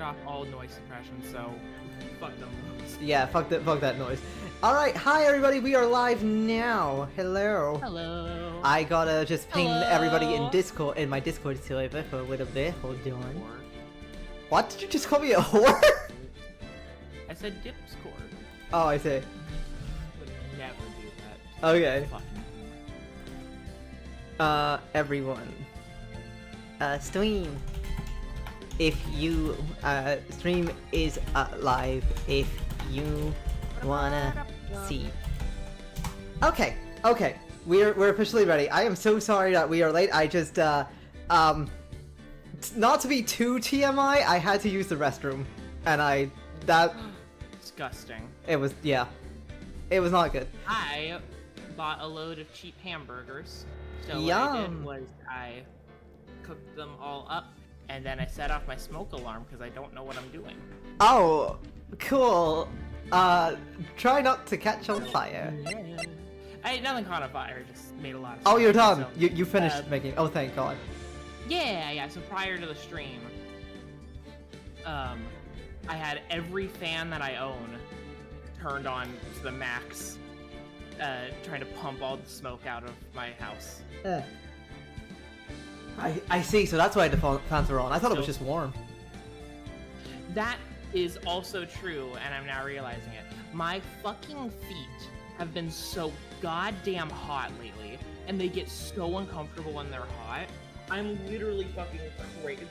off all noise suppression, so fuck them. Yeah, fuck that noise. Alright, hi everybody, we are live now. Hello. Hello. I gotta just ping Hello. everybody in my Discord server for a little bit. Hold on. What? Did you just call me a whore? I said Discord. Oh, I see. Would never do that. Okay. Fucking Everyone. Stream. If you, stream is live if you wanna see. Okay, we're officially ready. I am so sorry that we are late. I just, not to be too TMI, I had to use the restroom. And disgusting. it was, yeah. It was not good. I bought a load of cheap hamburgers. So what I did was I cooked them all up, and then I set off my smoke alarm because I don't know what I'm doing. Oh, cool. Try not to catch on fire. Yeah. Nothing caught on fire, just made a lot of Oh, you're smoke, done. so, You finished making. Oh, thank God. Yeah, so prior to the stream, I had every fan that I own turned on to the max, trying to pump all the smoke out of my house. I see, so that's why the fans were on. I thought it was just warm. That is also true, and I'm now realizing it. My fucking feet have been so goddamn hot lately, and they get so uncomfortable when they're hot. I'm literally fucking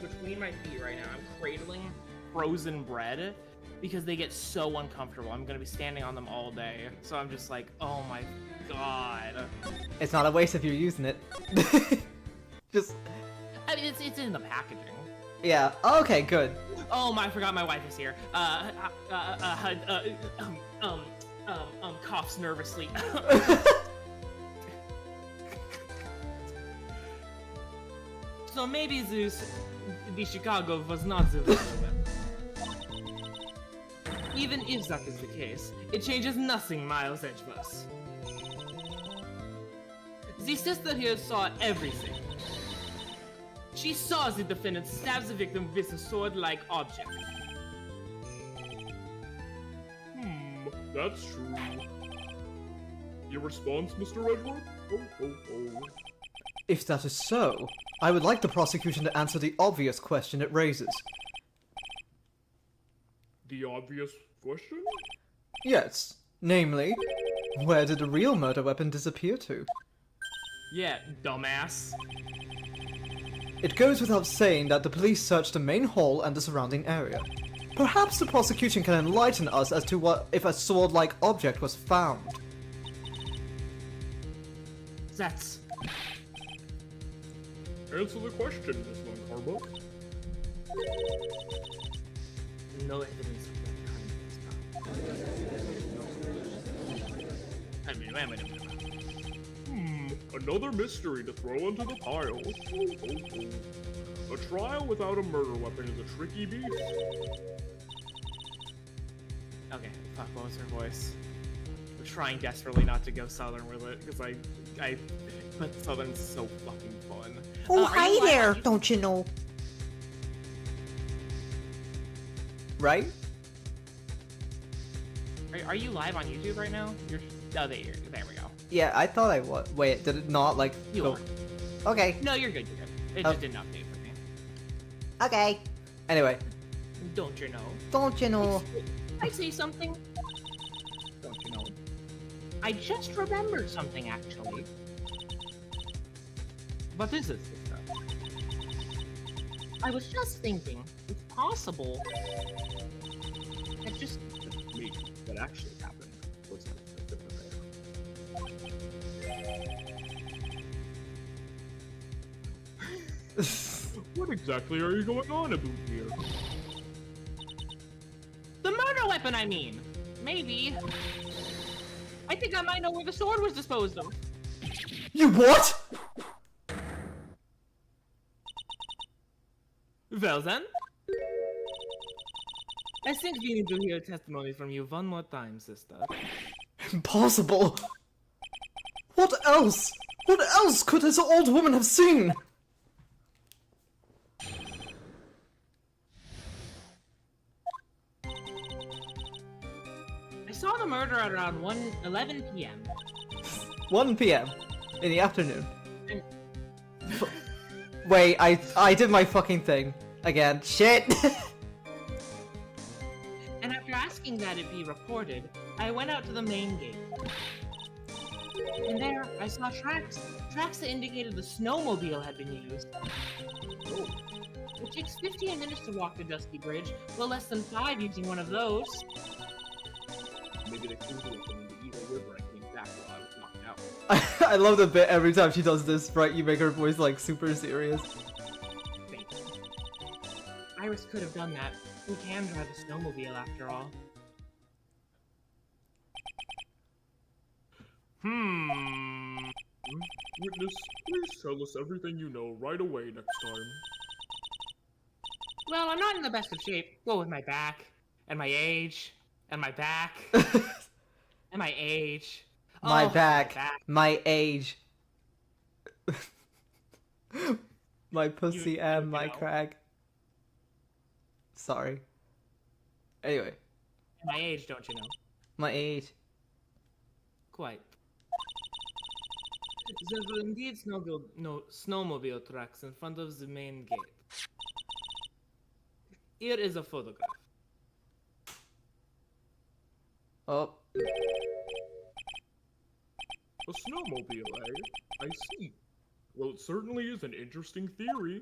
between my feet right now. I'm cradling frozen bread because they get so uncomfortable. I'm gonna be standing on them all day, so I'm just like, oh my god. It's not a waste if you're using it. Just. I mean, it's in the packaging. Yeah. Okay. Good. Oh my! I forgot my wife is here. Coughs nervously. So maybe the Chicago was not the real weapon. Even if that is the case, it changes nothing, Miles Edgeworth. The sister here saw everything. She saw the defendant stab the victim with a sword-like object. That's true. Your response, Mr. Edward? Oh. If that is so, I would like the prosecution to answer the obvious question it raises. The obvious question? Yes. Namely, where did the real murder weapon disappear to? Yeah, dumbass. It goes without saying that the police searched the main hall and the surrounding area. Perhaps the prosecution can enlighten us as to what if a sword-like object was found. That's... Answer the question, Miss Von Carbo. No evidence of that kind of stuff. I mean, wait a minute. Another mystery to throw into the pile. A trial without a murder weapon is a tricky beast. Okay, fuck, what was her voice? I'm trying desperately not to go Southern with it, because but Southern's so fucking fun. Oh, hi there, don't you know? Right? Are you live on YouTube right now? There we go. Yeah, I thought I was. Wait, did it not, like, You go... are. Okay. No, you're good, It just didn't update for me. Okay. Anyway. Don't you know? Don't you know? I say something? Don't you know? I just remembered something, actually. What is it, sister? I was just thinking, it's possible that just... Wait, that actually happened. What's that? What exactly are you going on about here? The murder weapon, I mean! Maybe. I think I might know where the sword was disposed of. You what? Well then. I think we need to hear testimony from you one more time, sister. Impossible! What else? What else could this old woman have seen? saw the murder at around 11 p.m. 1 p.m. in the afternoon. And- Wait, I did my fucking thing again. Shit. And after asking that it be reported, I went out to the main gate. And there, I saw tracks that indicated the snowmobile had been used. Oh, It takes 15 minutes to walk the Dusky Bridge, well less than 5 using one of those. maybe they threw it in the Eagle River and came back while I was knocked out. I love the bit every time she does this, right? You make her voice like super serious. Thanks. Iris could have done that. Who can drive a snowmobile after all? Witness, please tell us everything you know right away next time. Well, I'm not in the best of shape. Go with my back, and my age, and my back, and my age. My Oh, back, my age, my pussy You and my know. crag. Sorry. Anyway, My age, don't you know? my age. Quite. There were indeed snowmobile tracks in front of the main gate. Here is a photograph. Oh, A snowmobile, eh? I see. Well, it certainly is an interesting theory.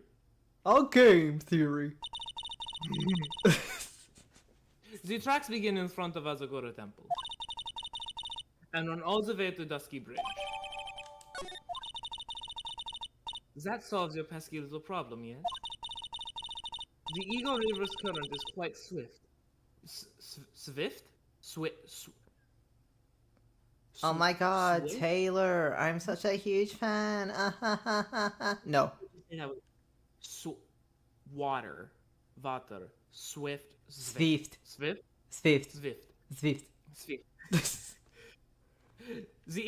a game theory. The tracks begin in front of Azagora Temple and run all the way to Dusky Bridge. That solves your pesky little problem, yes? The Eagle River's current is quite swift. Swift? Oh my god, Swift? Taylor, I'm such a huge fan. No. Water. Water. Swift. Swift. Swift? Swift. Swift. Swift. Swift. The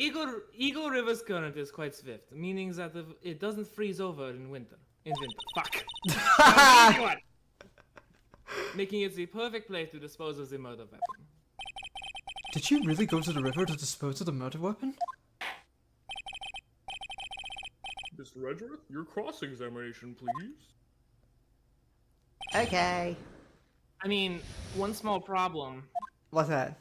Eagle River's current is quite swift, meaning that it doesn't freeze over in winter. Fuck. Making it the perfect place to dispose of the murder weapon. Did you really go to the river to dispose of the murder weapon? Mr. Redruth, your cross-examination, please. Okay. I mean, one small problem. What's that?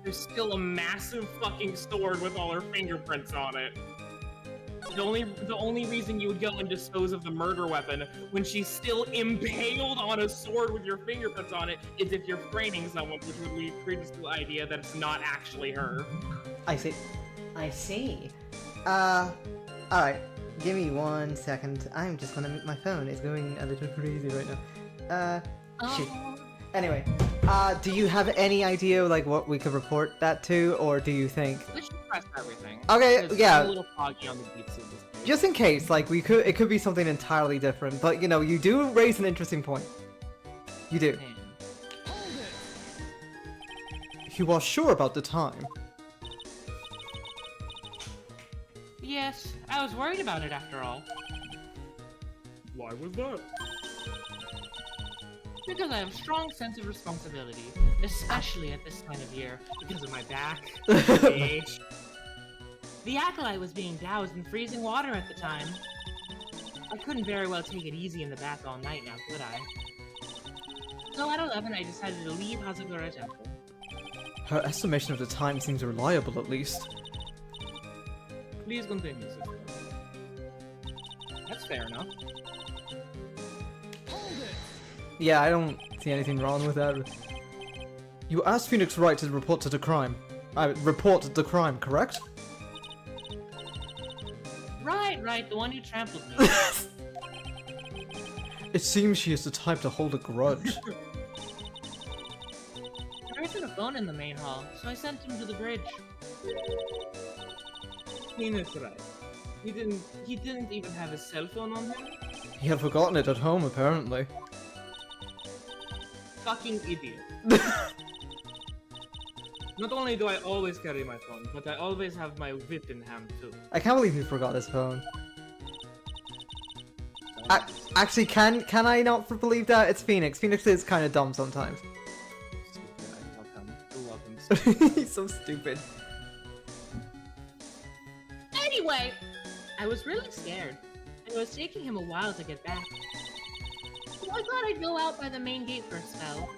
There's still a massive fucking sword with all her fingerprints on it. The only reason you would go and dispose of the murder weapon when she's still impaled on a sword with your fingerprints on it is if you're framing someone, which would lead credence to the idea that it's not actually her. I see. I see. Alright. Give me 1 second. I'm just gonna... My phone is going a little crazy right now. Shit. Anyway, do you have any idea, like, what we could report that to, or do you think... Let's just press everything. Okay, 'Cause yeah. I'm a little foggy on the beats of this game. Just in case, like, it could be something entirely different, but, you know, you do raise an interesting point. You do. Man. You are sure about the time? Yes, I was worried about it after all. Why was that? Because I have a strong sense of responsibility, especially at this time of year, because of my back, my age. The acolyte was being doused in freezing water at the time. I couldn't very well take it easy in the bath all night now, could I? So at 11, I decided to leave Hazagura Temple. Her estimation of the time seems reliable, at least. Please continue, sister. That's fair enough. Yeah, I don't see anything wrong with that. You asked Phoenix Wright to report the crime, correct? Right, the one who trampled me. It seems she is the type to hold a grudge. There isn't a phone in the main hall, so I sent him to the bridge. Phoenix Wright. He didn't even have his cell phone on him? He had forgotten it at home, apparently. Fucking idiot. Not only do I always carry my phone, but I always have my whip in hand too. I can't believe he forgot his phone. Actually, can I not believe that? It's Phoenix. Phoenix is kind of dumb sometimes. Stupid, I love him. I He's so stupid. Anyway, I was really scared. And it was taking him a while to get back. So I thought I'd go out by the main gate for a spell.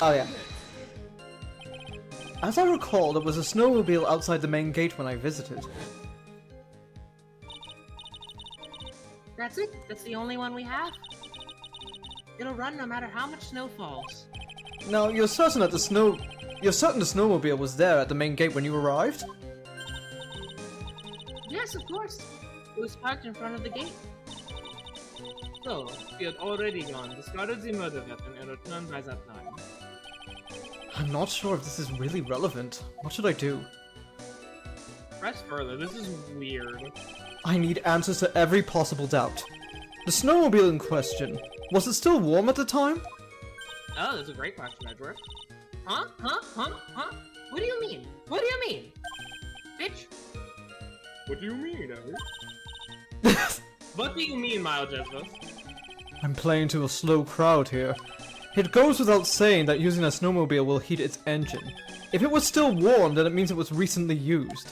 Oh yeah. As I recall, there was a snowmobile outside the main gate when I visited. That's it. That's the only one we have. It'll run no matter how much snow falls. Now, you're certain the snowmobile was there at the main gate when you arrived? Yes, of course. It was parked in front of the gate. So, he had already gone, discarded the murder weapon, and returned by that time. I'm not sure if this is really relevant. What should I do? Press further. This is weird. I need answers to every possible doubt. The snowmobile in question, was it still warm at the time? Oh, that's a great question, Edward. Huh? What do you mean? What do you mean? Bitch? What do you mean, Eddie? What do you mean, Miles Jesvos? I'm playing to a slow crowd here. It goes without saying that using a snowmobile will heat its engine. If it was still warm, then it means it was recently used.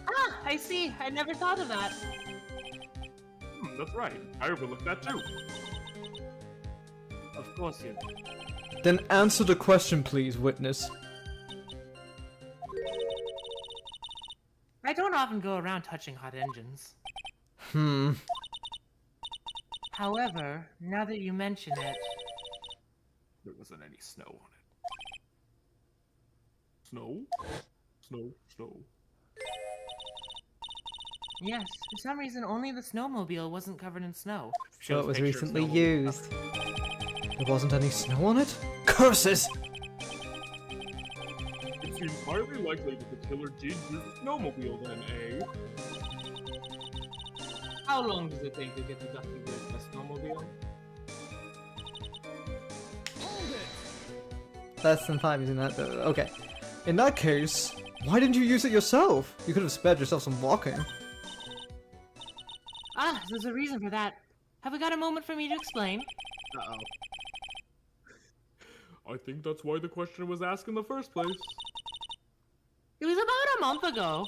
Ah, I see. I never thought of that. That's right. I overlooked that too. Of course you did. Then answer the question, please, witness. I don't often go around touching hot engines. However, now that you mention it... There wasn't any snow on it. Snow? Snow. Yes, for some reason only the snowmobile wasn't covered in snow. So it was Picture of recently snowmobile used. covered. There wasn't any snow on it? Curses! It seems highly likely that the killer did use a snowmobile then, eh? How long does it take to get the ducky with a snowmobile? Less than 5 using that though. Okay. In that case, why didn't you use it yourself? You could have spared yourself some walking. Ah, there's a reason for that. Have we got a moment for me to explain? Uh-oh. I think that's why the question was asked in the first place. It was about a month ago.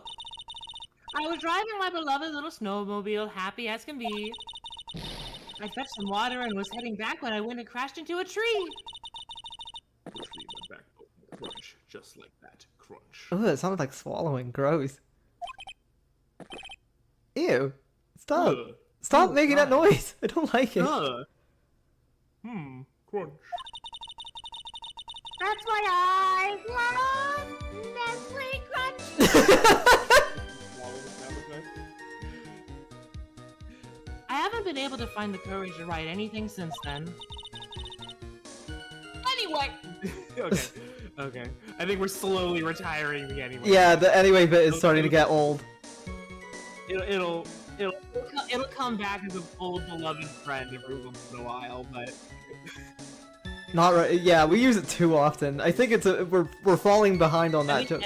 I was driving my beloved little snowmobile, happy as can be. I fetched some water and was heading back when I went and crashed into a tree. The tree went back open, crunch, just like that, crunch. Oh, it sounded like swallowing. Gross. Ew. Stop. Ugh. Stop Oh, making that God. noise. I don't like it. Crunch. That's why I love Nestle Crunch. I haven't been able to find the courage to write anything since then. Anyway. Okay. I think we're slowly retiring the anyway. Yeah, the anyway bit is starting to get old. It'll come back as an old beloved friend every once in a while, but Not right. Yeah, we use it too often. I think we're falling behind on that too.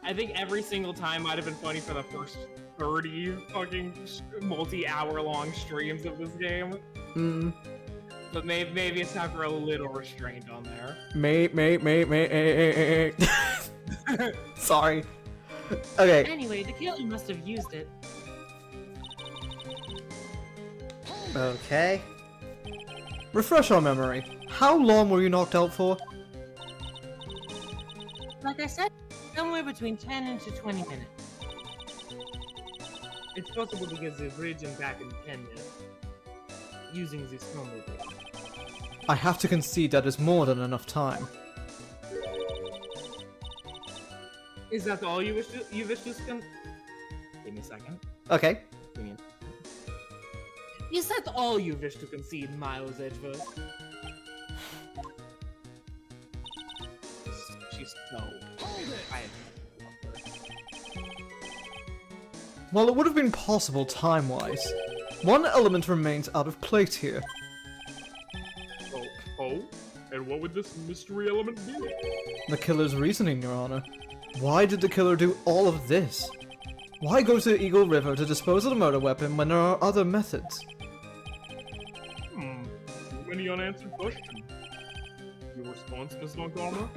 I think every single time might have been funny for the first 30 fucking multi-hour long streams of this game. But maybe it's time for a little restraint on there. Sorry. Okay. Anyway, the killer must have used it. Okay. Refresh our memory. How long were you knocked out for? Like I said, somewhere between 10 and to 20 minutes. It's possible to get the bridge and back in 10 minutes. Using the snowmobile. I have to concede that is more than enough time. Is that all you wish to Give me a second. Okay. Give me a second. Is that all you wish to concede, Miles Edgeworth? She's so... While it would have been possible time-wise, one element remains out of place here. Oh? And what would this mystery element be? The killer's reasoning, Your Honor. Why did the killer do all of this? Why go to Eagle River to dispose of the murder weapon when there are other methods? any unanswered questions. Your response, Miss Montgomery?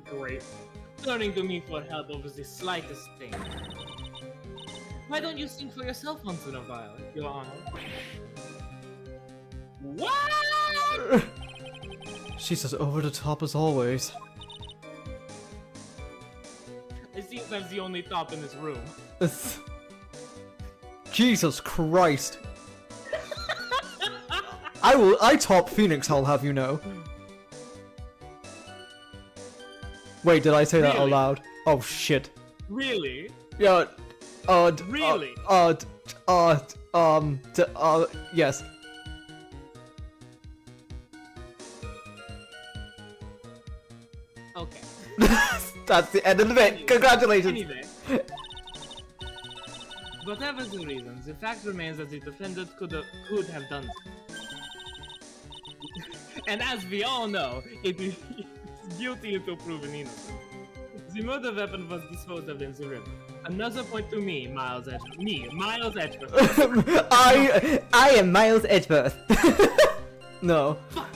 Great. Turning to me for help over the slightest thing. Why don't you sing for yourself once in a while, Your Honor? What? She's as over the top as always. It seems I'm the only top in this room. Jesus Christ. I top Phoenix, I'll have you know. Wait, did I say that out Really? loud? Oh shit. Really? Yeah, Really? Yes. Okay. That's the end of the bit. Congratulations. Anyway. Whatever the reasons, the fact remains that the defendant could have done so. And as we all know, it is guilty until proven innocent. The murder weapon was disposed of in the river. Another point to me, Miles Edgeworth. Miles Edgeworth. I am Miles Edgeworth. No. Fuck.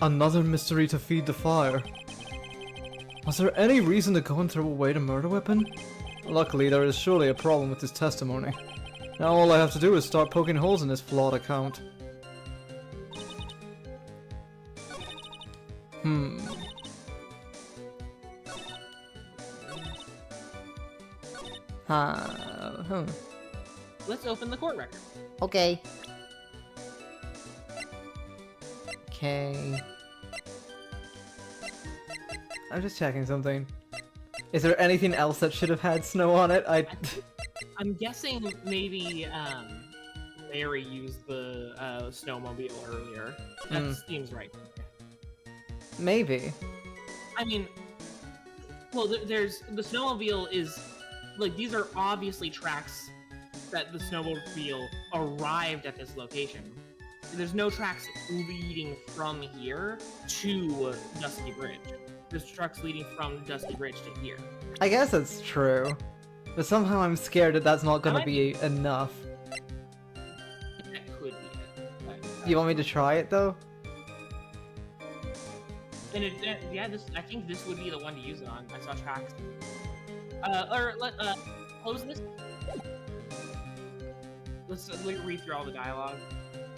Another mystery to feed the fire. Was there any reason to go and throw away the murder weapon? Luckily, there is surely a problem with his testimony. Now all I have to do is start poking holes in this flawed account. Let's open the court record. Okay. Okay. I'm just checking something. Is there anything else that should have had snow on it? I'm guessing maybe Larry used the snowmobile earlier. That seems right. Maybe. I mean, well, there's the snowmobile is like these are obviously tracks that the snowmobile arrived at this location. There's no tracks leading from here to Dusky Bridge. There's tracks leading from Dusky Bridge to here. I guess that's true. But somehow I'm scared that that's not gonna be enough. That could be it. But, You want me to try it though? and yeah, I think this would be the one to use it on. I saw tracks. Close this. Let's read through all the dialogue.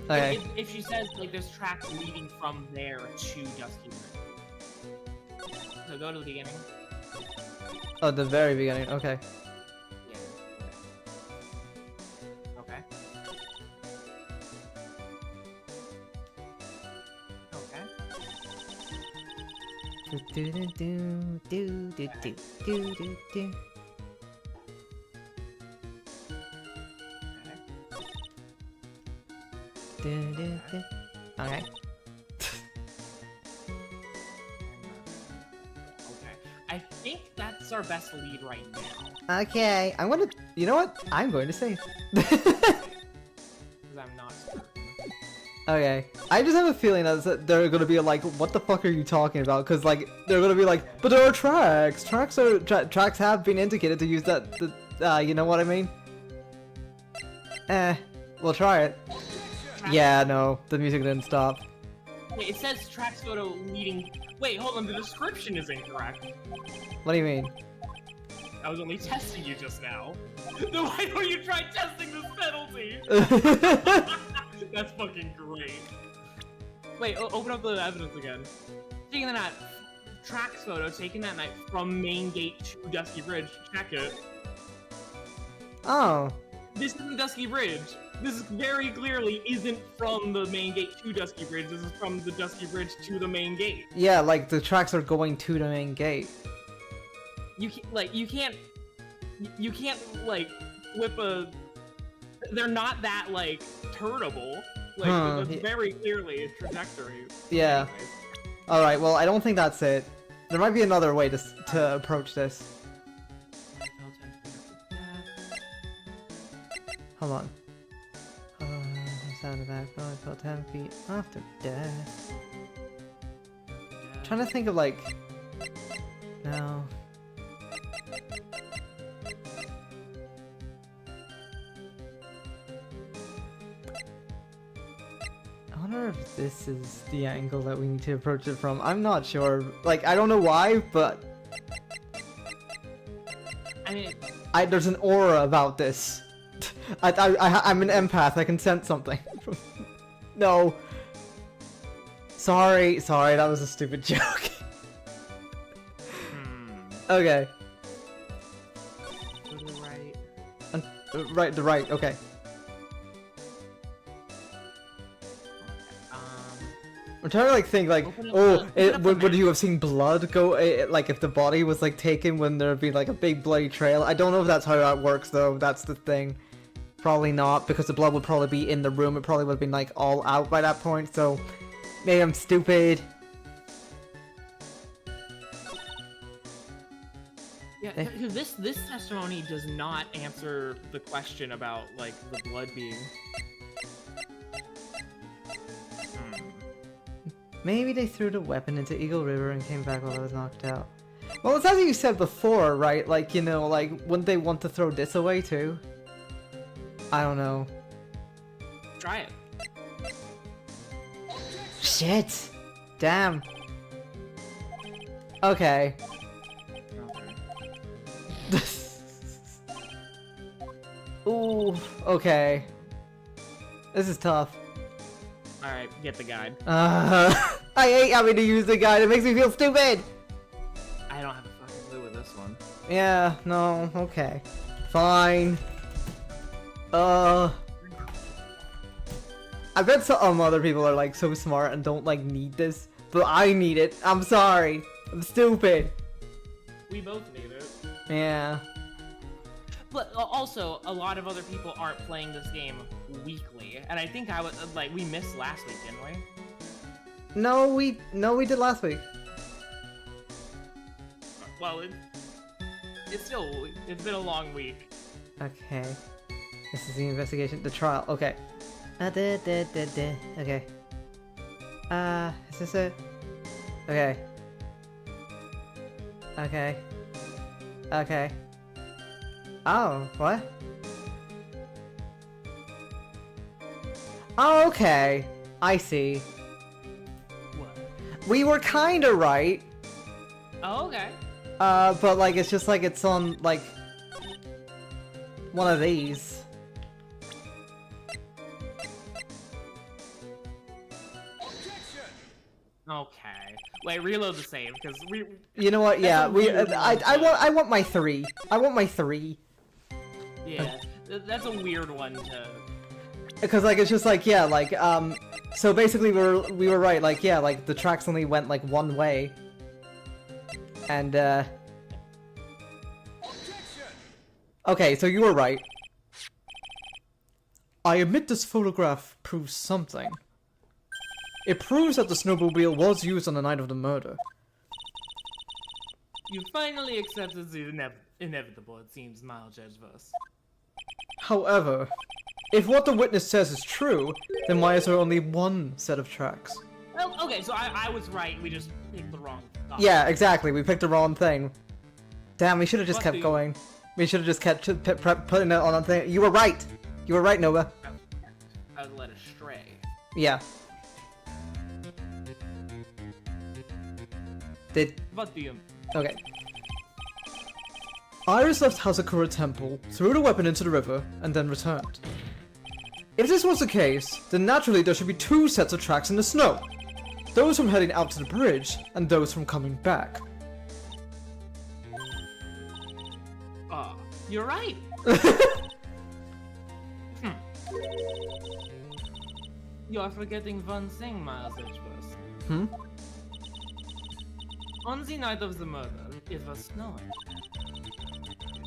Okay. If she says like there's tracks leading from there to Dusky Bridge. So go to the beginning. Oh, the very beginning. Okay. Yeah. Okay. Okay. Okay. I think that's our best lead right now. Okay. I'm gonna. You know what? I'm going to save. Because I'm not certain. Okay. I just have a feeling that they're gonna be like, "What the fuck are you talking about?" Because like they're gonna be like, "But there are tracks. Tracks have been indicated to use that. You know what I mean?" We'll try it. Yeah. No, the music didn't stop. Wait, it says tracks photo leading. Wait, hold on. The description is incorrect. What do you mean? I was only testing you just now. Then why don't you try testing this penalty? That's fucking great. Wait, open up the evidence again. Taking that tracks photo, taking that night from main gate to Dusky Bridge. Check it. Oh. This isn't Dusky Bridge. This very clearly isn't from the main gate to Dusky Bridge. This is from the Dusky Bridge to the main gate. Yeah, like the tracks are going to the main gate. You can't like whip a. They're not that like turnable. Like it's very clearly a trajectory. Yeah. All right. Well, I don't think that's it. There might be another way to approach this. Hold on. Sound of that going fell 10 feet after death. Trying to think of like. No. wonder if this is the angle that we need to approach it from. I'm not sure. Like, I don't know why, but I mean, there's an aura about this. I'm an empath. I can sense something. No. Sorry, that was a stupid joke. Okay. go to the right. Right, okay. I'm trying to like think like, would you have seen blood go, like if the body was like taken when there'd be like a big bloody trail? I don't know if that's how that works though, that's the thing. Probably not, because the blood would probably be in the room, it probably would have been like all out by that point, so maybe I'm stupid. Yeah, because this testimony does not answer the question about like the blood being. Maybe they threw the weapon into Eagle River and came back while I was knocked out. Well, it's as you said before, right? Like, you know, like, wouldn't they want to throw this away too? I don't know. Try it. Shit! Damn. Okay. Ooh, okay. This is tough. Alright, get the guide. I hate having to use the guide, it makes me feel stupid! I don't have a fucking clue with this one. Yeah, no, okay. Fine. I bet some other people are like so smart and don't like need this, but I need it. I'm sorry. I'm stupid. We both need it. Yeah. But also, a lot of other people aren't playing this game weekly, and I think I was like, we missed last week, didn't we? No, we did last week. Well, it's been a long week. Okay. This is the investigation, the trial. Okay. Okay. Is this it? Okay. Okay. Okay. Oh, what? Oh, okay. I see. What? We were kinda right. Oh, okay. But like, it's just like it's on, like, one of these. Okay. Wait, reload the save, because we... You know what, yeah, I want my 3. I want my 3. Yeah, that's a weird one to... Because, like, it's just like, yeah, like, so basically we were right, like, yeah, like, the tracks only went, like, one way. And, okay, so you were right. I admit this photograph proves something. It proves that the snowmobile was used on the night of the murder. You finally accepted the inevitable, it seems, Miles Edgeverse. However, if what the witness says is true, then why is there only one set of tracks? Well, okay, so I was right, we just picked the wrong thought. Yeah, exactly, we picked the wrong thing. Damn, we should have just What kept do you- going. We should have just kept putting it on a thing. You were right! You were right, Nova. I was led astray. Yeah. What do you... Okay. Iris left Hazakura Temple, threw the weapon into the river, and then returned. If this was the case, then naturally there should be 2 sets of tracks in the snow. Those from heading out to the bridge, and those from coming back. You're right! You are forgetting one thing, Miles Edgeverse. Hmm? On the night of the murder, it was snowing.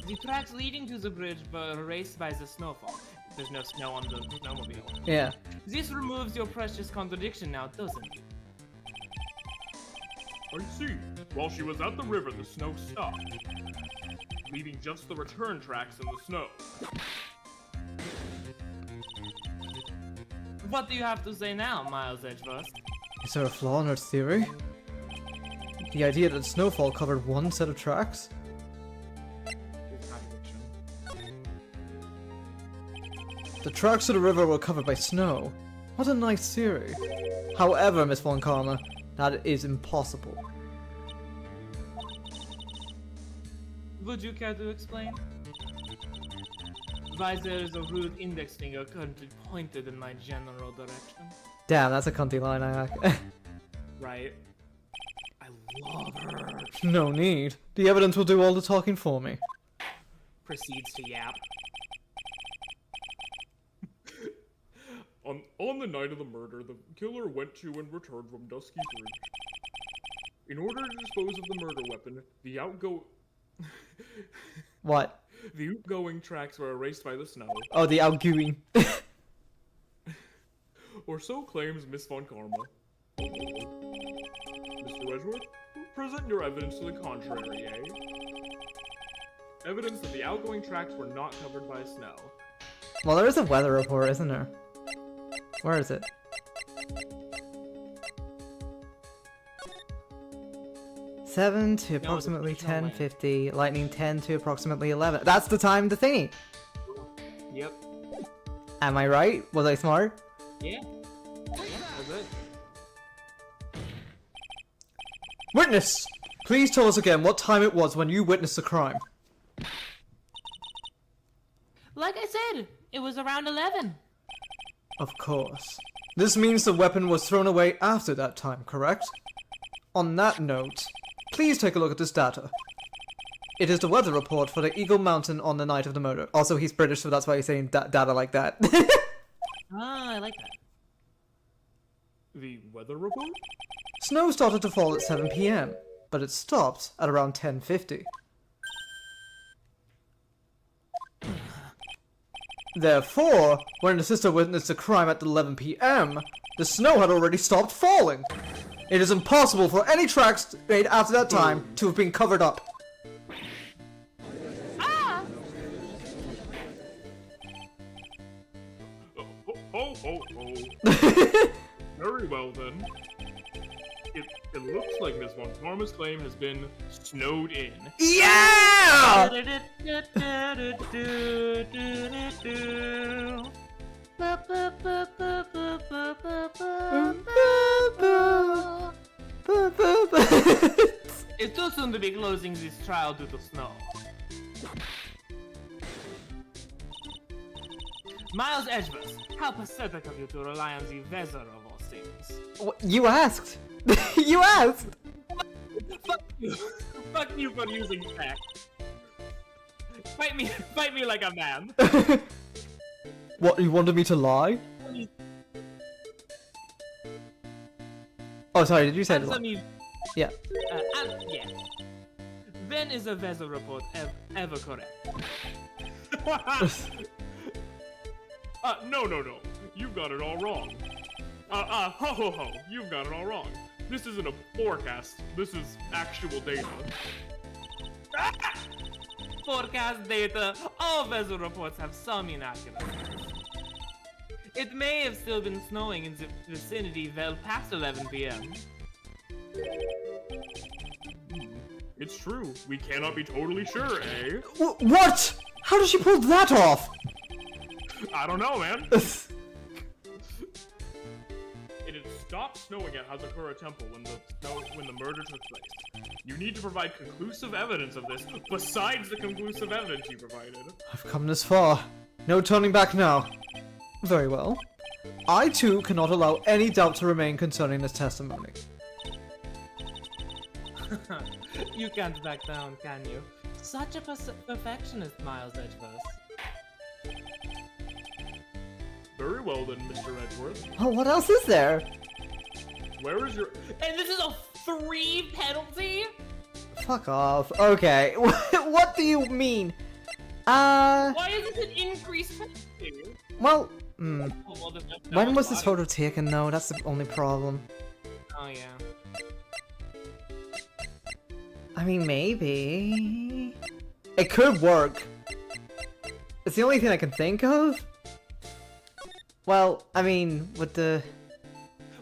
The tracks leading to the bridge were erased by the snowfall. There's no snow on the snowmobile. Yeah. This removes your precious contradiction now, doesn't it? I see. While she was at the river, the snow stopped, leaving just the return tracks in the snow. What do you have to say now, Miles Edgeverse? Is there a flaw in our theory? The idea that snowfall covered one set of tracks? It's contradiction. The tracks to the river were covered by snow. What a nice theory. However, Miss Von Karma, that is impossible. Would you care to explain? Why there is a rude index finger currently pointed in my general direction? Damn, that's a cunty line, I Right. I love her. No need. The evidence will do all the talking for me. Proceeds to yap. On the night of the murder, the killer went to and returned from Dusky Bridge. In order to dispose of the murder weapon, the What? outgoing tracks were erased by the snow, Oh, the outgoing. or so claims Miss Von Karma. Mr. Edgeworth, present your evidence to the contrary, eh? Evidence that the outgoing tracks were not covered by snow. Well, there is a weather report, isn't there? Where is it? Seven to approximately there's no way. 10:50, lightning 10 to approximately 11. That's the time the thingy. Yep. Am I right? Was I smart? Yeah. Yeah, we're good. Witness! Please tell us again what time it was when you witnessed the crime. Like I said, it was around 11. Of course. This means the weapon was thrown away after that time, correct? On that note, please take a look at this data. It is the weather report for the Eagle Mountain on the night of the murder. Also, he's British, so that's why he's saying data like that. Ah, I like that. The weather report? Snow started to fall at 7 p.m., but it stopped at around 10:50. Therefore, when the sister witnessed the crime at 11 p.m., the snow had already stopped falling. It is impossible for any tracks made after that time to have been covered up. Ah! Ho, ho, ho. Very well then. It looks like Miss Von Karma's claim has been snowed in. Yeah! It's too soon to be closing this trial due to snow. Miles Edgeworth, how pathetic of you to rely on the weather of all things. You asked. You asked. Fuck you. Fuck you for using tech. Fight me like a man. What, you wanted me to lie? Oh, sorry, did you say Answer that? me. Yeah. Yeah. When is a weather report ever correct? No. You've got it all wrong. Ho. You've got it all wrong. This isn't a forecast. This is actual data. Forecast data. All weather reports have some inaccuracies. It may have still been snowing in the vicinity well past 11 p.m. It's true. We cannot be totally sure, eh? What? How did she pull that off? I don't know, man. It had stopped snowing at Hazakura Temple when the murder took place. You need to provide conclusive evidence of this, besides the conclusive evidence you provided. I've come this far. No turning back now. Very well. I too cannot allow any doubt to remain concerning this testimony. You can't back down, can you? Such a perfectionist, Miles Edgeworth. Very well then, Mr. Edgeworth. Oh, what else is there? Where is your... And this is a 3 penalty? Fuck off. Okay. What do you mean? Why is this an increased penalty? Well, Oh, well, when was this photo taken though? That's the only problem. Oh, yeah. I mean, maybe... It could work. It's the only thing I can think of. Well, I mean, with the...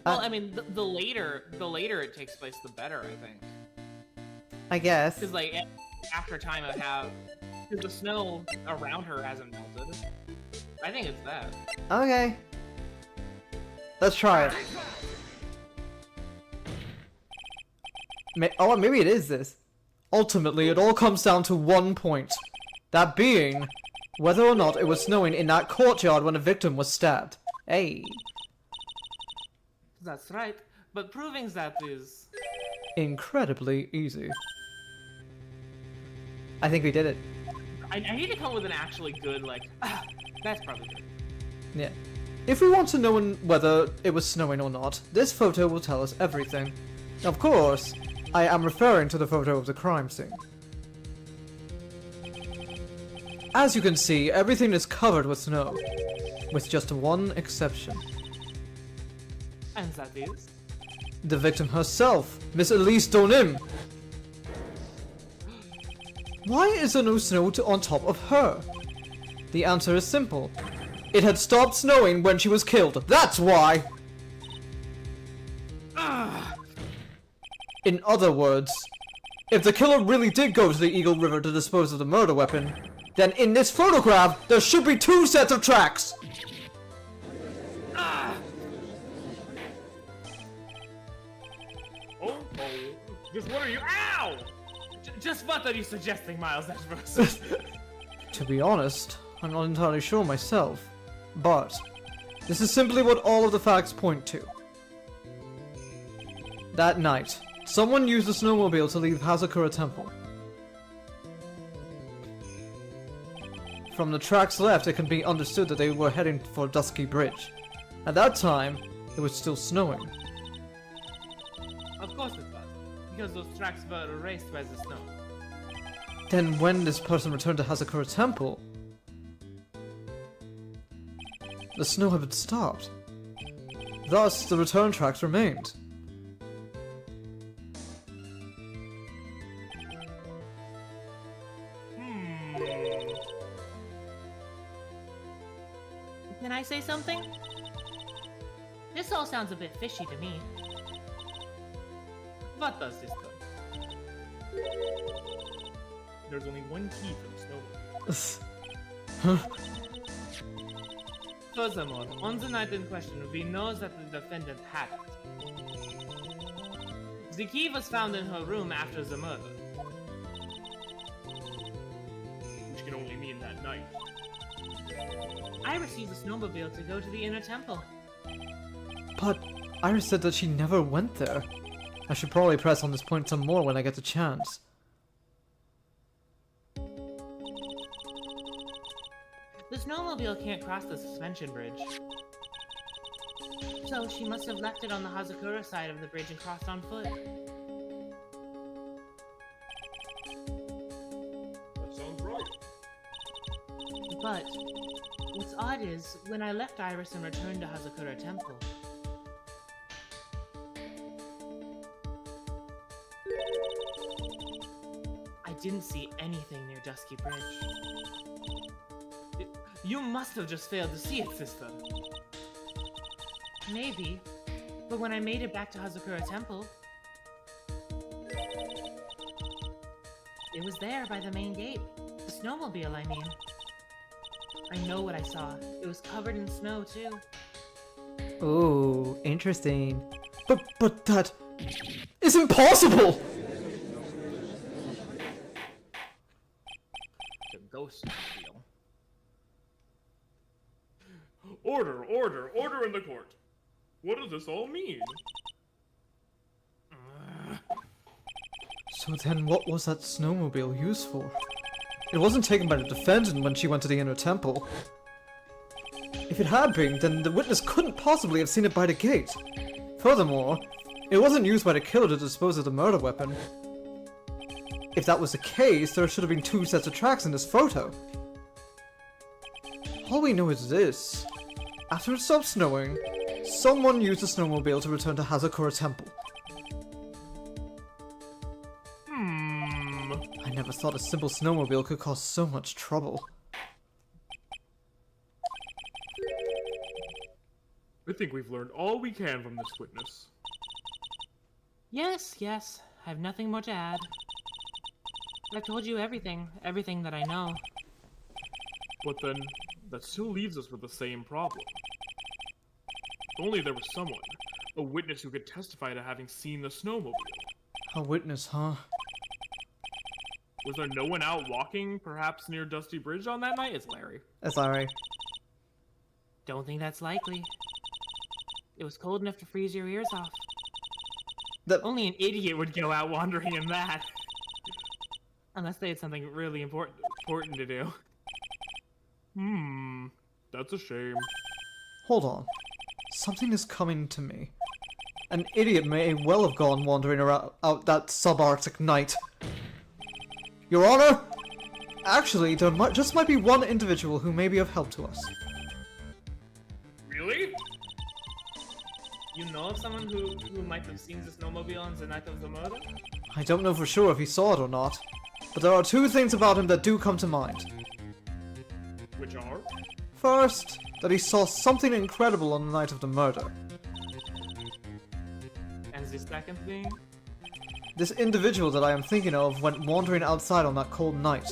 Well, I mean, the later it takes place, the better, I think. I guess. Because, like, after time of how... Because the snow around her hasn't melted. I think it's that. Okay. Let's try it. Oh, maybe it is this. Ultimately, it all comes down to one point. That being, whether or not it was snowing in that courtyard when the victim was stabbed. Hey. That's right, but proving that is... Incredibly easy. I think we did it. I need to come up with an actually good, like, that's probably good. Yeah. If we want to know whether it was snowing or not, this photo will tell us everything. Of course, I am referring to the photo of the crime scene. As you can see, everything is covered with snow, with just one exception. And that is? The victim herself, Miss Elise Donim. Why is there no snow on top of her? The answer is simple. It had stopped snowing when she was killed. That's why! In other words, if the killer really did go to the Eagle River to dispose of the murder weapon, then in this photograph, there should be 2 sets of tracks! Oh, just what are you? Ow! Just what are you suggesting, Miles? That's To be honest, I'm not entirely sure myself, but this is simply what all of the facts point to. That night, someone used a snowmobile to leave Hazakura Temple. From the tracks left, it can be understood that they were heading for Dusky Bridge. At that time, it was still snowing. Of course it was, because those tracks were erased by the snow. Then when this person returned to Hazakura Temple, the snow had stopped. Thus, the return tracks remained. Can I say something? This all sounds a bit fishy to me. What does this do? There's only one key for the snow. Huh? Furthermore, on the night in question, we know that the defendant had it. The key was found in her room after the murder. Which can only mean that night. Iris used the snowmobile to go to the inner temple. But Iris said that she never went there. I should probably press on this point some more when I get the chance. The snowmobile can't cross the suspension bridge. So she must have left it on the Hazakura side of the bridge and crossed on foot. That sounds right. But what's odd is, when I left Iris and returned to Hazakura Temple, I didn't see anything near Dusky Bridge. You must have just failed to see it, sister. Maybe, but when I made it back to Hazakura Temple, it was there by the main gate. The snowmobile, I mean. I know what I saw. It was covered in snow, too. Ooh, interesting. But that is impossible! The ghost mobile. Order, order, order in the court. What does this all mean? So then what was that snowmobile used for? It wasn't taken by the defendant when she went to the inner temple. If it had been, then the witness couldn't possibly have seen it by the gate. Furthermore, it wasn't used by the killer to dispose of the murder weapon. If that was the case, there should have been 2 sets of tracks in this photo. All we know is this. After it stopped snowing, someone used the snowmobile to return to Hazakura Temple. I never thought a simple snowmobile could cause so much trouble. I think we've learned all we can from this witness. Yes, yes. I have nothing more to add. I've told you everything that I know. But then, that still leaves us with the same problem. If only there was someone, a witness who could testify to having seen the snowmobile. A witness, huh? Was there no one out walking, perhaps near Dusty Bridge on that night? It's Larry. That's Larry. Don't think that's likely. It was cold enough to freeze your ears off. Only an idiot would go out wandering in that. Unless they had something really important to do. That's a shame. Hold on. Something is coming to me. An idiot may well have gone wandering around out that subarctic night. Your Honor! Actually, there just might be one individual who may be of help to us. Really? You know of someone who might have seen the snowmobile on the night of the murder? I don't know for sure if he saw it or not, but there are two things about him that do come to mind. Which are? First, that he saw something incredible on the night of the murder. And the second thing? This individual that I am thinking of went wandering outside on that cold night.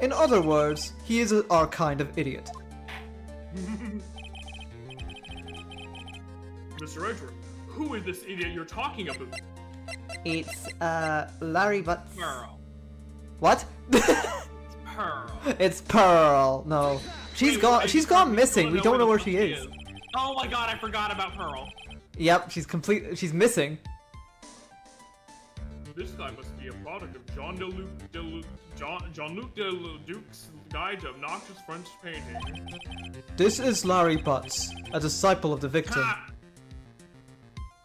In other words, he is our kind of idiot. Mr. Edgeworth, who is this idiot you're talking about? It's, Larry Butts. Pearl. What? Pearl. It's Pearl. No. She's gone missing. We don't know where she is. Oh my god, I forgot about Pearl. Yep, she's missing. This guy must be a product of Jean-Luc Deluc's Guide to Obnoxious French Painting. This is Larry Butts, a disciple of the victim. Ha!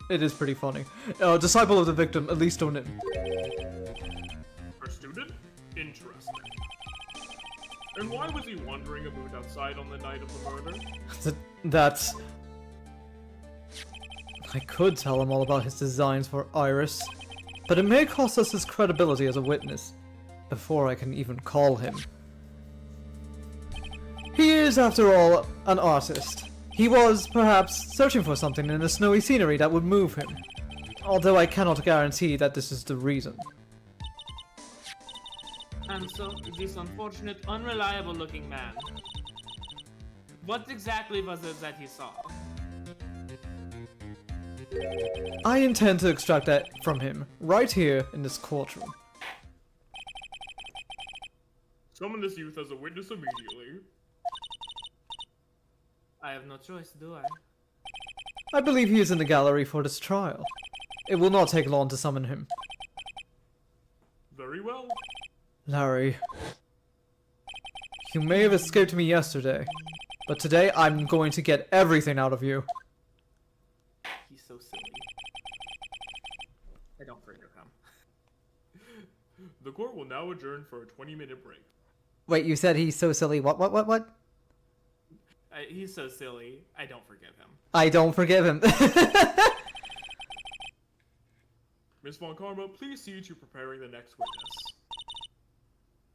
It is pretty funny. Disciple of the victim, at least don't it? Her student? Interesting. And why was he wandering about outside on the night of the murder? That's... I could tell him all about his designs for Iris, but it may cost us his credibility as a witness, before I can even call him. He is, after all, an artist. He was, perhaps, searching for something in the snowy scenery that would move him, although I cannot guarantee that this is the reason. And so, this unfortunate, unreliable-looking man. What exactly was it that he saw? I intend to extract that from him, right here in this courtroom. Summon this youth as a witness immediately. I have no choice, do I? I believe he is in the gallery for this trial. It will not take long to summon him. Very well. Larry, you may have escaped me yesterday, but today I'm going to get everything out of you. He's so silly. I don't forgive him. The court will now adjourn for a 20-minute break. Wait, you said he's so silly. What? He's so silly. I don't forgive him. I don't forgive him. Miss Von Karma, please see to preparing the next witness.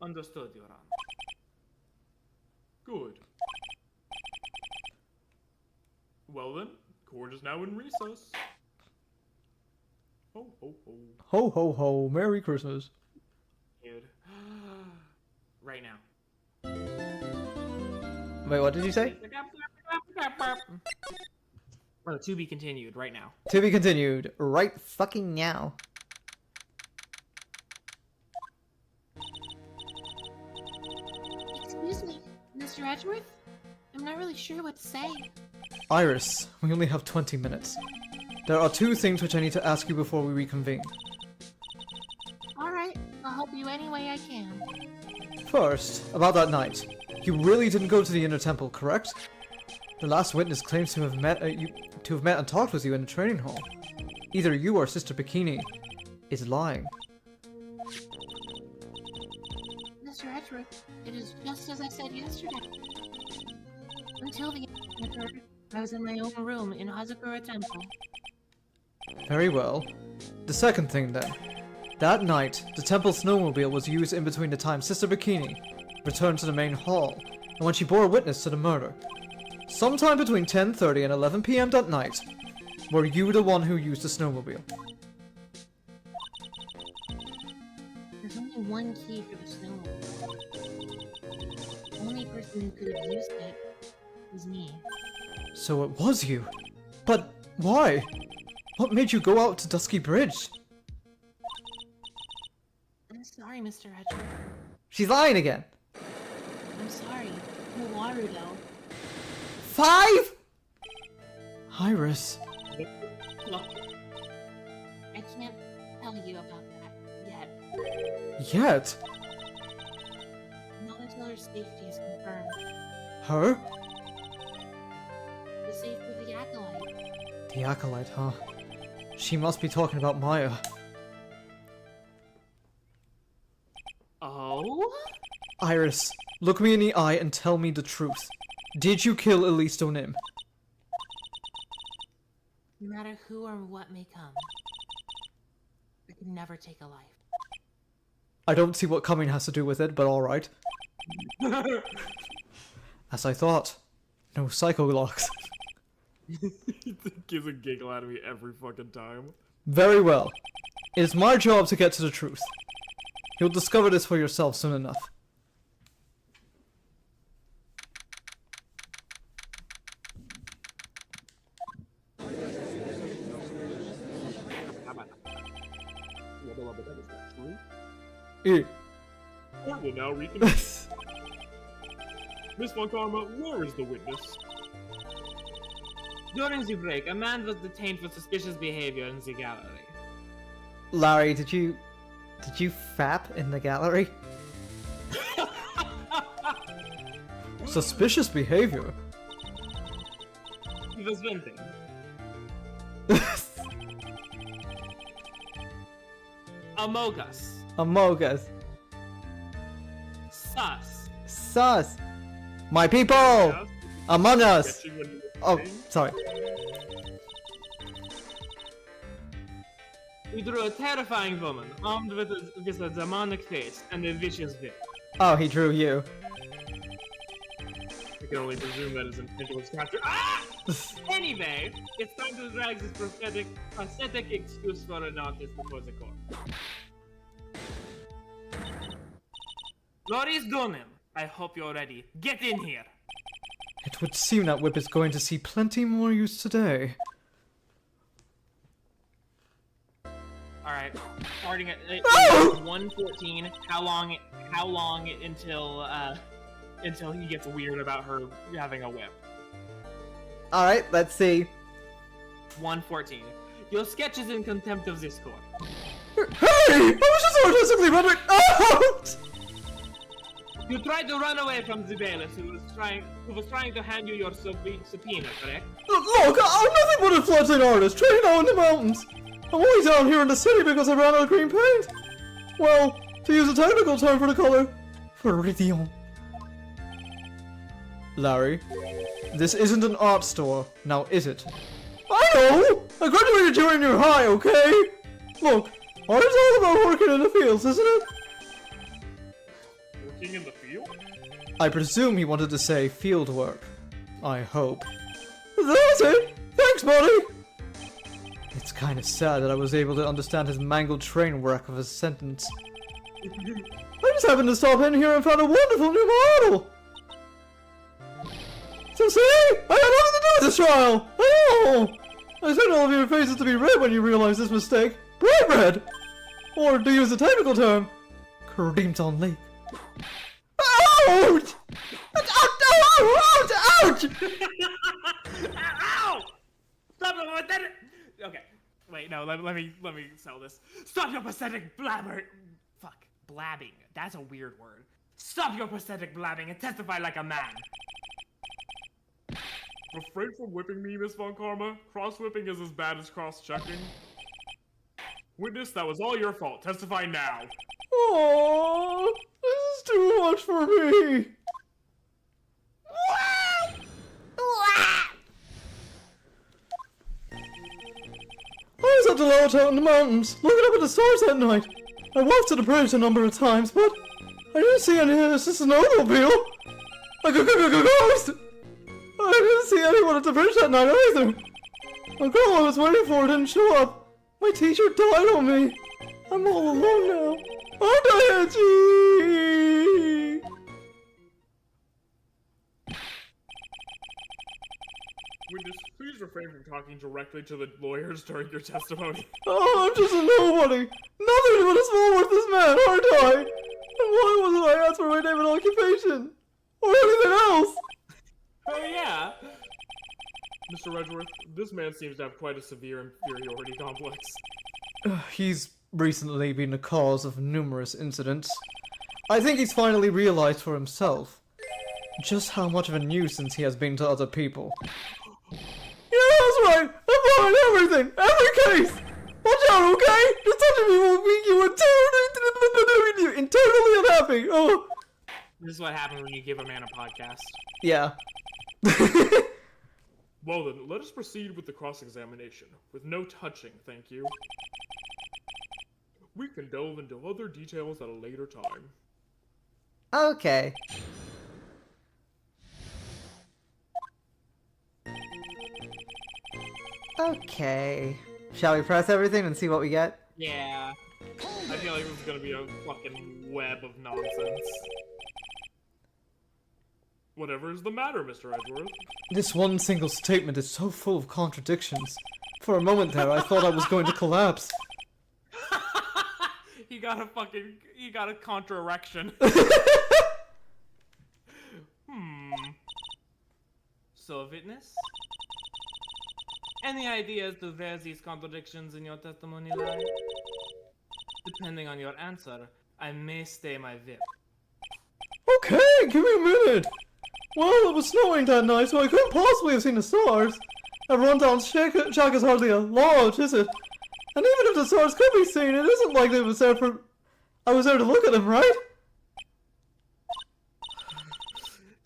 Understood, Your Honor. Good. Well then, court is now in recess. Ho ho ho. Ho ho ho, Merry Christmas. Dude. Right now. Wait, what did you say? Oh, to be continued, right now. To be continued, right fucking now. Excuse me, Mr. Edgeworth? I'm not really sure what to say. Iris, we only have 20 minutes. There are two things which I need to ask you before we reconvene. Alright, I'll help you any way I can. First, about that night. You really didn't go to the Inner Temple, correct? The last witness claims to have met and talked with you in the training hall. Either you or Sister Bikini is lying. Mr. Edgeworth, it is just as I said yesterday. Until the end occurred, I was in my own room in Hazakura Temple. Very well. The second thing, then. That night, the temple snowmobile was used in between the time Sister Bikini returned to the main hall, and when she bore witness to the murder. Sometime between 10:30 and 11 PM that night, were you the one who used the snowmobile? There's only one key for the snowmobile. The only person who could have used it was me. So it was you. But why? What made you go out to Dusky Bridge? I'm sorry, Mr. Edgeworth. She's lying again. I'm sorry. No water, though. 5? Iris. Look, I can't tell you about that yet. Yet? Not until her safety is confirmed. Her? The safety of the Acolyte. The Acolyte, huh? She must be talking about Maya. Oh? Iris, look me in the eye and tell me the truth. Did you kill Elise Donim? No matter who or what may come, I could never take a life. I don't see what coming has to do with it, but alright. As I thought. No psycho locks. He gives a giggle out of me every fucking time. Very well. It is my job to get to the truth. You'll discover this for yourself soon enough. Eh. Court will now reconvene. Miss Von Karma, where is the witness? During the break, a man was detained for suspicious behavior in the gallery. Larry, did you fap in the gallery? Suspicious behavior. He was venting. Amogus. Amogus. Sus. Sus. My people! Yes? Among us! Sketching when you were Oh, playing? sorry. We drew a terrifying woman, armed with a demonic face and a vicious bit. Oh, he drew you. I can only presume that his intention was capture. Ah! Anyway, it's time to drag this pathetic excuse for an artist before the court. Loris Donim, I hope you're ready. Get in here! It would seem that whip is going to see plenty more use today. Alright, starting at No! 1:14, how long until he gets weird about her having a whip? Alright, let's see. 1:14. Your sketch is in contempt of this court. Hey! I was just artistically rendering out! You tried to run away from the bailiff who was trying to hand you your subpoena, correct? Look, I'm nothing but a fledgling artist, training out in the mountains. I'm only down here in the city because I ran out of green paint. Well, to use a technical term for the color, Viridion. Larry, this isn't an art store, now is it? I know! I graduated junior high, okay? Look, art is all about working in the fields, isn't it? Working in the field? I presume he wanted to say field work. I hope. That's it! Thanks, buddy! It's kind of sad that I was able to understand his mangled train wreck of a sentence. I just happened to stop in here and found a wonderful new model! So see? I had nothing to do with this trial! Oh! I expect all of your faces to be red when you realize this mistake. Bright red! Or, to use a technical term, creamed on lake. Ouch! Ouch! Ouch! Ouch! Ow! Stop it with that! Okay, wait, no, let me sell this. Stop your pathetic blabber. Fuck, blabbing. That's a weird word. Stop your pathetic blabbing and testify like a man. Refrain from whipping me, Miss Von Karma. Cross-whipping is as bad as cross-checking. Witness, that was all your fault. Testify now. Oh, this is too much for me. I was at the lodge out in the mountains, looking up at the stars that night. I walked to the bridge a number of times, but I didn't see any snowmobile. Like a ghost. I didn't see anyone at the bridge that night either. The girl I was waiting for didn't show up. My teacher died on me. I'm all alone now. Aren't I, Edgy? Witness, please refrain from talking directly to the lawyers during your testimony. Oh, I'm just a nobody. Nothing but a small worthless man, aren't I? And why wasn't I asked for my name and occupation? Or anything else? Oh yeah! Mr. Redgeworth, this man seems to have quite a severe inferiority complex. He's recently been the cause of numerous incidents. I think he's finally realized for himself just how much of a nuisance he has been to other people. Yeah, that's right! I'm behind everything! Every case! Watch out, okay? Just touching me will make you internally unhappy! Oh! This is what happens when you give a man a podcast. Yeah. Well then, let us proceed with the cross-examination. With no touching, thank you. We can delve into other details at a later time. Okay. Okay. Shall we press everything and see what we get? Yeah. I feel like this is gonna be a fucking web of nonsense. Whatever is the matter, Mr. Edgeworth? This one single statement is so full of contradictions. For a moment there, I thought I was going to collapse. He got a contra-erection. So, witness? Any ideas to where these contradictions in your testimony lie? Depending on your answer, I may stay my whip. Okay, give me a minute. Well, it was snowing that night, so I couldn't possibly have seen the stars. A rundown shack is hardly a lodge, is it? And even if the stars could be seen, it isn't likely it was there for... I was there to look at them, right?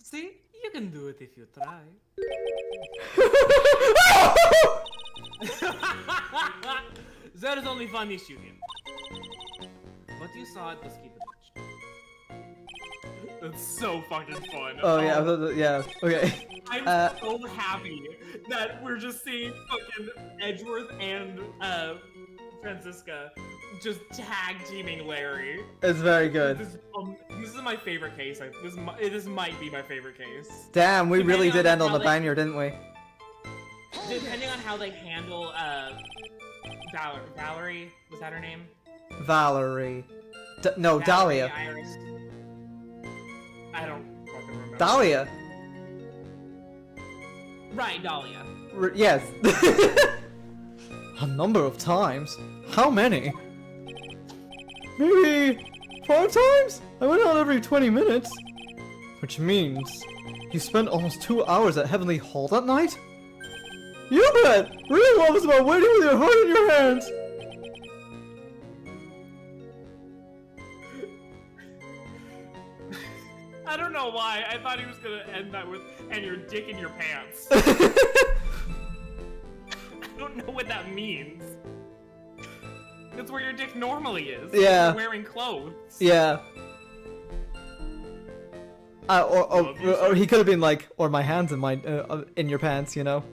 See, you can do it if you try. There is only one issue here. What you saw at the ski beach. That's so fucking fun. Oh yeah, yeah, okay. I'm so happy that we're just seeing fucking Edgeworth and Francisca just tag teaming Larry. It's very good. This is my favorite case. This might be my favorite case. Damn, we really did end on the how banger, didn't we? Depending on how they handle Valerie, was that her name? Valerie. No, Valerie, Dahlia. Iris. I don't fucking remember. Dahlia. Right, Dahlia. Yes. A number of times? How many? Maybe 5 times? I went out every 20 minutes. Which means you spent almost 2 hours at Heavenly Hall that night? You bet! Real love is about waiting with your heart in your hands! I don't know why. I thought he was gonna end that with "and your dick in your pants." I don't know what that means. That's where your dick normally is. Yeah. You're wearing clothes. Yeah. Or he could have been like, or my hands in my in your pants, you know.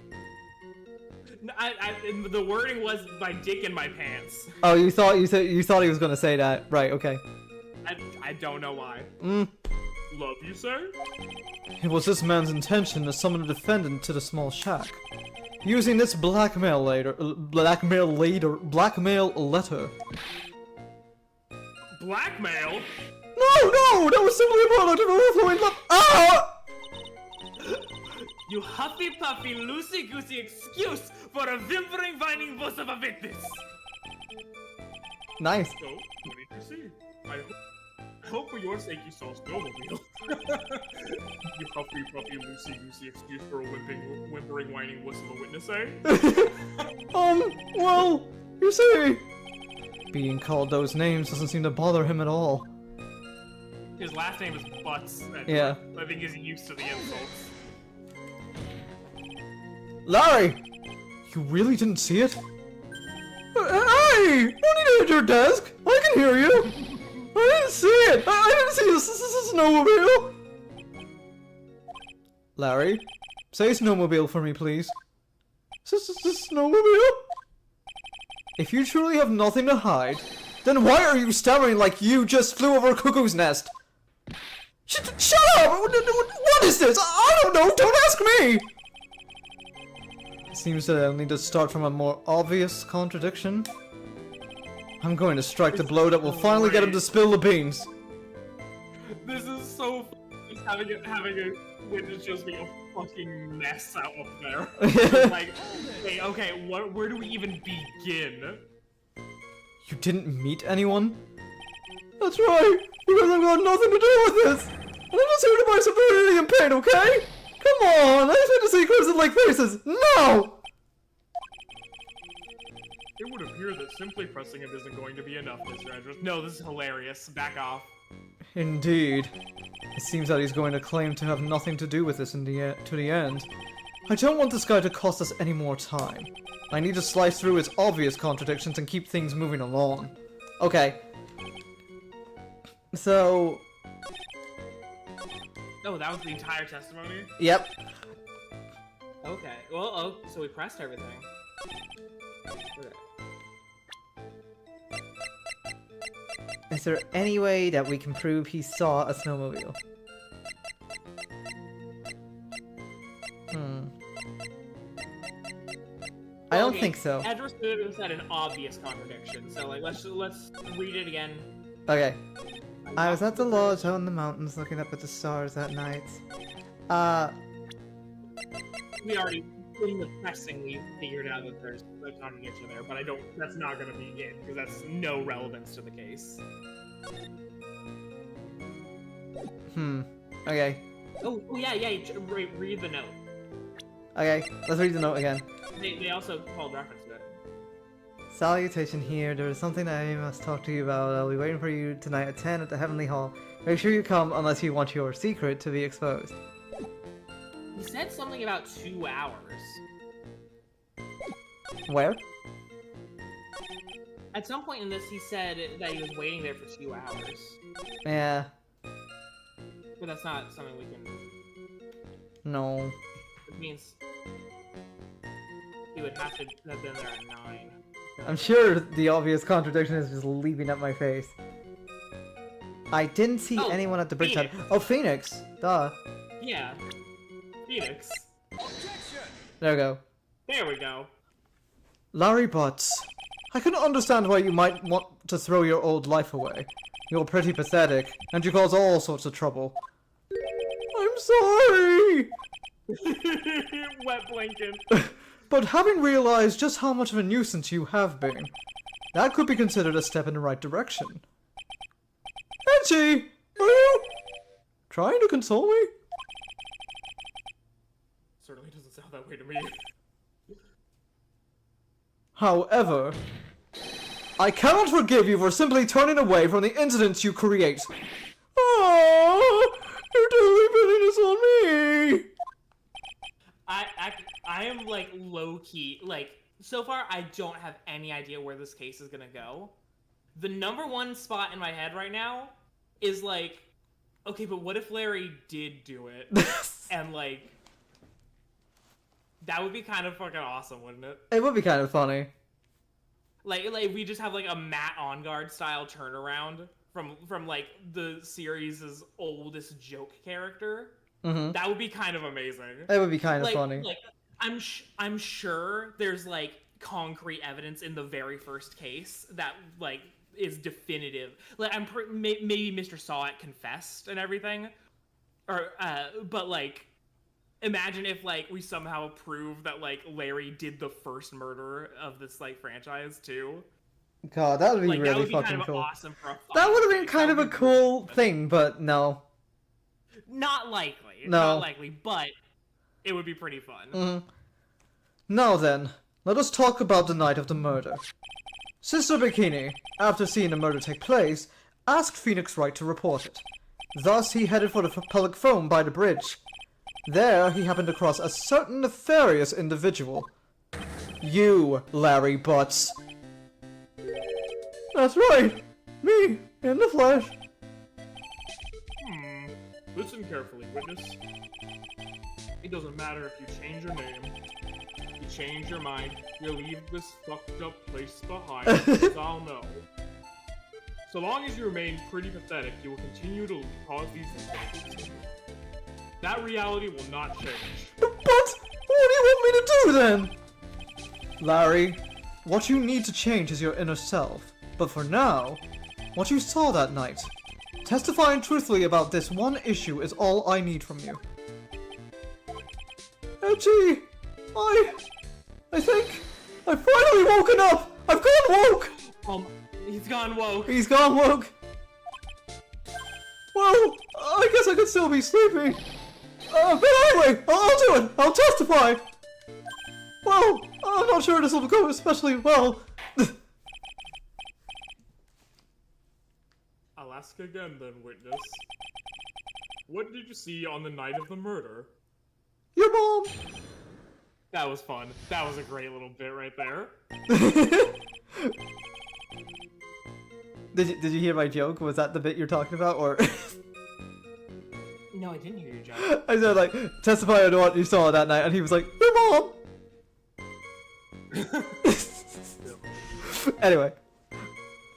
No, the wording was "my dick in my pants." Oh, you thought he was gonna say that, right? Okay. I don't know why. Love you, sir? It was this man's intention to summon a defendant to the small shack, using this blackmail letter. Blackmail? No, that was simply a product of overflowing love. Ah! You huffy puffy, loosey goosey excuse for a whimpering, whining voice of a witness. Nice. So, what did you see? I hope for your sake you saw snowmobile. You huffy puffy, loosey goosey excuse for a whimpering, whining voice of a witness, eh? Well, you see, being called those names doesn't seem to bother him at all. His last name is Butts. Yeah. I think he's used to the insults. Larry! You really didn't see it? Hey! Don't need at your desk! I can hear you! I didn't see it! I didn't see this snowmobile! Larry, say snowmobile for me, please. Snowmobile? If you truly have nothing to hide, then why are you stammering like you just flew over a cuckoo's nest? Shut up! What is this? I don't know! Don't ask me! seems that I'll need to start from a more obvious contradiction. I'm going to strike the blow that will finally get him to spill the beans. This is so funny. Just having a witness just be a fucking mess out up there. Just like, okay, where do we even begin? You didn't meet anyone? That's right, because I've got nothing to do with this. I'm just here to buy some food and pain, okay? Come on, I just want to see crimson-like faces. No! It would appear that simply pressing him isn't going to be enough, Mr. Edwards. No, this is hilarious. Back off. Indeed. It seems that he's going to claim to have nothing to do with this to the end. I don't want this guy to cost us any more time. I need to slice through his obvious contradictions and keep things moving along. Okay. So... Oh, that was the entire testimony? Yep. Okay. Well, oh, so we pressed everything. Okay. Is there any way that we can prove he saw a snowmobile? I don't think so. Edward said an obvious contradiction, so like let's read it again. Okay. I was at the lodge out in the mountains looking up at the stars that night. We already, in the pressing, we figured out that there's a contradiction there, but that's not gonna be it, because that's no relevance to the case. Okay. Oh yeah, read the note. Okay, let's read the note again. They also called reference to it. Salutation here, there is something I must talk to you about. I'll be waiting for you tonight at 10 at the Heavenly Hall. Make sure you come unless you want your secret to be exposed. He said something about 2 hours. Where? At some point in this, he said that he was waiting there for 2 hours. Yeah. But that's not something we can... No. It means... he would have to have been there at 9. I'm sure the obvious contradiction is just leaping at my face. I didn't see anyone at the bridge side. Oh, Phoenix! Duh. Yeah. Phoenix. There we go. There we go. Larry Butts. I can understand why you might want to throw your old life away. You're pretty pathetic, and you cause all sorts of trouble. I'm sorry! Wet blanket. But having realized just how much of a nuisance you have been, that could be considered a step in the right direction. Enchi! Are you trying to console me? Certainly doesn't sound that way to me. However, I cannot forgive you for simply turning away from the incidents you create. Oh, you're totally putting this on me! I am like low-key, like, so far I don't have any idea where this case is gonna go. The #1 spot in my head right now is like, okay, but what if Larry did do it? And like, that would be kind of fucking awesome, wouldn't it? It would be kind of funny. Like we just have like a Matt Onguard style turnaround from like the series' oldest joke character. Mm-hmm. That would be kind of amazing. It would be kind of funny. Like, I'm sure there's like concrete evidence in the very first case that like is definitive. Like maybe Mr. Sawit confessed and everything, or but like imagine if like we somehow prove that like Larry did the first murder of this like franchise too. God, that would be like, really that would be fucking kind of cool. Awesome for a that would have been case. kind of a cool thing, but no. Not likely. No. Not likely, but it would be pretty fun. Mm-hmm. Now then, let us talk about the night of the murder. Sister Bikini, after seeing the murder take place, asked Phoenix Wright to report it. Thus, he headed for the public phone by the bridge. There, he happened across a certain nefarious individual. You, Larry Butts. That's right! Me, in the flesh. Listen carefully, witness. It doesn't matter if you change your name, you change your mind, you leave this fucked up place behind, because I'll know. So long as you remain pretty pathetic, you will continue to cause these mistakes. That reality will not change. But what do you want me to do then? Larry, what you need to change is your inner self. But for now, what you saw that night, testifying truthfully about this one issue is all I need from you. Edgy, I think I've finally woken up! I've gone woke! He's gone woke. He's gone woke. Well, I guess I could still be sleeping. But anyway, I'll do it. I'll testify. Well, I'm not sure this will go especially well. I'll ask again then, witness. What did you see on the night of the murder? Your mom. That was fun. That was a great little bit right there. Did you hear my joke? Was that the bit you're talking about, or? No, I didn't hear your joke. I said like, testify on what you saw that night, and he was like, your mom. Anyway,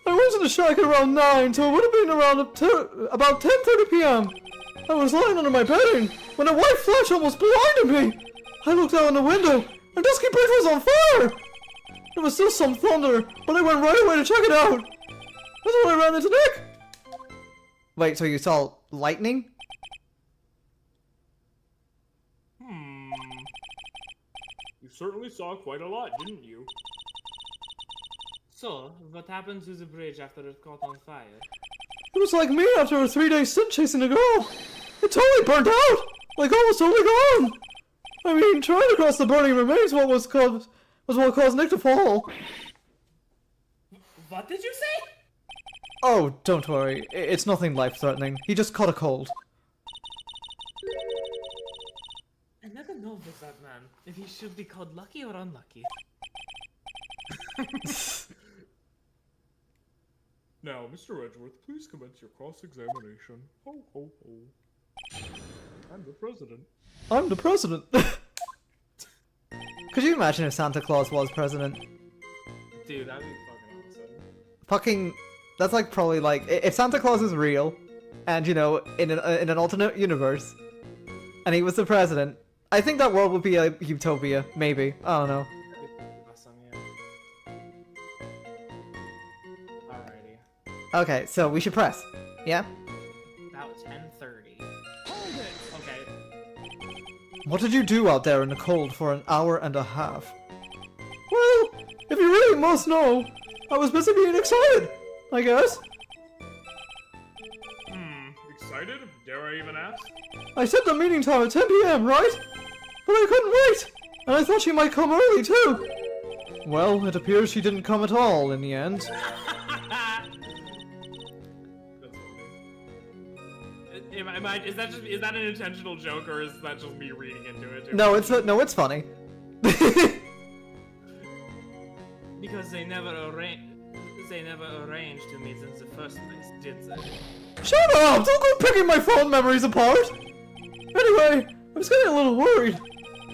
I was in the shack at around 9, so it would have been around about 10:30 p.m. I was lying under my bedding when a white flash almost blinded me. I looked out the window, and Dusky Bridge was on fire. There was still some thunder, but I went right away to check it out. That's when I ran into Nick. Wait, so you saw lightning? You certainly saw quite a lot, didn't you? So, what happened to the bridge after it caught on fire? It was like me after a 3-day stint chasing a girl. It totally burnt out, like almost totally gone. I mean, trying to cross the burning remains was what caused Nick to fall. What did you say? Oh, don't worry. It's nothing life-threatening. He just caught a cold. I never know with that man, if he should be called lucky or unlucky. Now, Mr. Edgeworth, please commence your cross-examination. Ho, ho, ho. I'm the president. I'm the president. Could you imagine if Santa Claus was president? Dude, that'd be fucking awesome. Fucking... That's like probably like... If Santa Claus is real, and you know, in an alternate universe, and he was the president, I think that world would be a utopia, maybe. I don't know. Awesome, yeah. Alrighty. Okay, so we should press. Yeah? About 10:30. Hold it! Okay. What did you do out there in the cold for an hour and a half? Well, if you really must know, I was busy being excited, I guess. Excited? Dare I even ask? I set the meeting time at 10 p.m., right? But I couldn't wait, and I thought she might come early, too. Well, it appears she didn't come at all in the end. That's funny. Is that an intentional joke, or is that just me reading into it? No, it's funny. Because they never arranged to meet in the first place, did they? Shut up! Don't go picking my phone memories apart! Anyway, I was getting a little worried.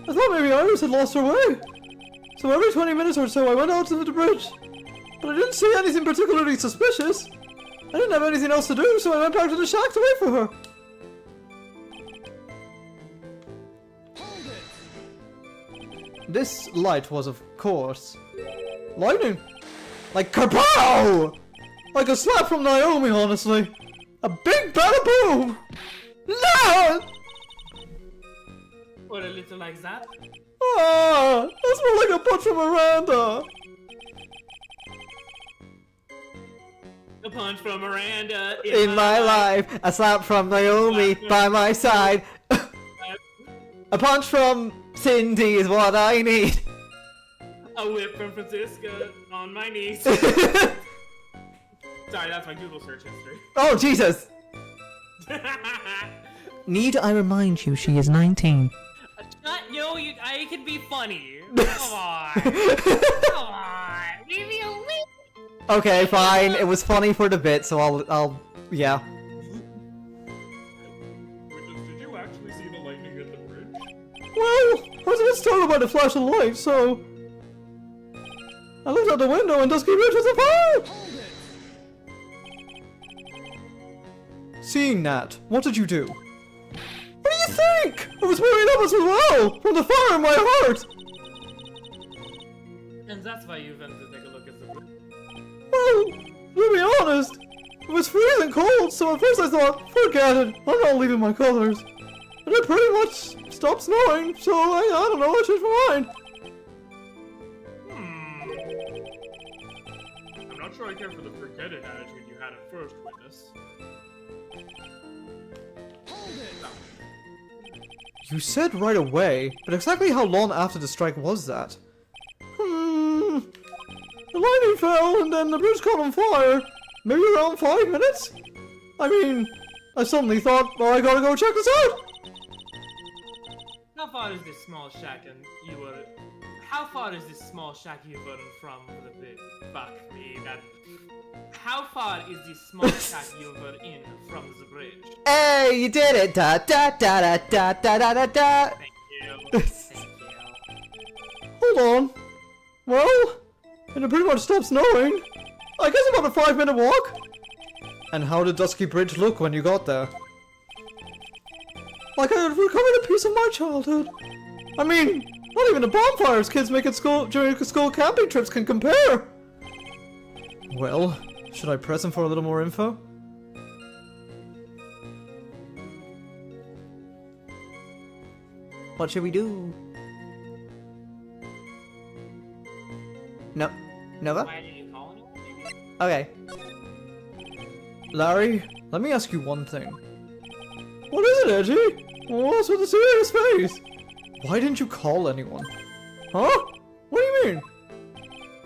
I thought maybe Iris had lost her way. So every 20 minutes or so I went out to the bridge. But I didn't see anything particularly suspicious. I didn't have anything else to do, so I went back to the shack to wait for her. This light was, of course, lightning. Like kapow! Like a slap from Naomi, honestly. A big bada boom! No! Or a little like that? Ah, that's more like a punch from Miranda. A punch from Miranda In my life, a slap from Naomi by my side. A punch from Cindy is what I need. A whip from Francisco on my knees. Sorry, that's my Google search history. Oh, Jesus! Need I remind you she is 19? No, I can be funny. Come on. Come on. Give me a week. Okay, fine. It was funny for the bit, so yeah. Witness, did you actually see the lightning at the bridge? Well, I was a bit startled by the flash of light, so... I looked out the window and Dusky Ridge was on fire! Seeing that, what did you do? What do you think? I was worried up as well, from the fire in my heart! And that's why you went to take a look at the bridge. Well, to be honest, it was freezing cold, so at first I thought, forget it, I'm not leaving my colors. And it pretty much stopped snowing, so I don't know, I changed my mind. I'm not sure I care for the forget it attitude you had at first, Witness. You said right away, but exactly how long after the strike was that? The lightning fell and then the bridge caught on fire. Maybe around 5 minutes? I mean, I suddenly thought, well, I gotta go check this out. How far is this small shack and you were... How far is this small shack you were from the bridge? Fuck me, that... How far is this small shack you were in from the bridge? Hey, you did it! Da da da da da da da da da! Thank you. Thank you. Hold on. Well, and it pretty much stopped snowing. I guess about a 5-minute walk. And how did Dusky Bridge look when you got there? Like I had recovered a piece of my childhood. I mean, not even the bonfires kids make at school during school camping trips can compare. Well, should I press him for a little more info? What should we do? No. Nova? Why didn't you call anyone, maybe? Okay. Larry, let me ask you one thing. What is it, Edgy? What's with the serious face? Why didn't you call anyone? Huh? What do you mean?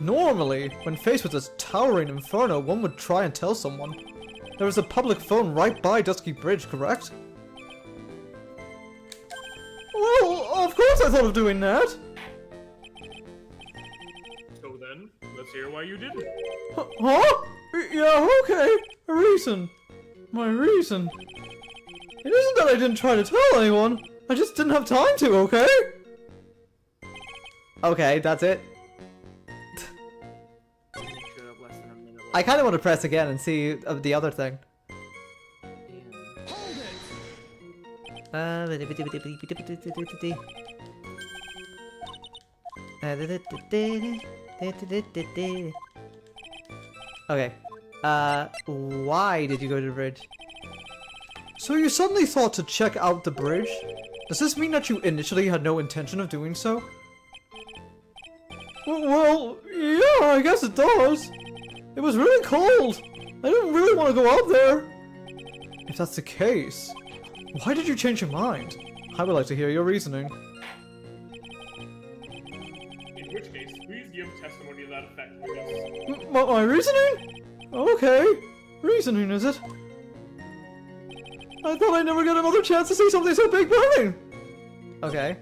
Normally, when faced with this towering inferno, one would try and tell someone. There is a public phone right by Dusky Bridge, correct? Well, of course I thought of doing that. So then, let's hear why you didn't. Huh? Yeah, okay. A reason. My reason. It isn't that I didn't try to tell anyone. I just didn't have time to, okay? Okay, that's it. I kind of want to press again and see the other thing. Okay. Why did you go to the bridge? So you suddenly thought to check out the bridge? Does this mean that you initially had no intention of doing so? Well, yeah, I guess it does. It was really cold. I didn't really want to go out there. If that's the case, why did you change your mind? I would like to hear your reasoning. In which case, please give testimony to that effect with us. My reasoning? Okay. Reasoning, is it? I thought I'd never get another chance to see something so big burning! Okay.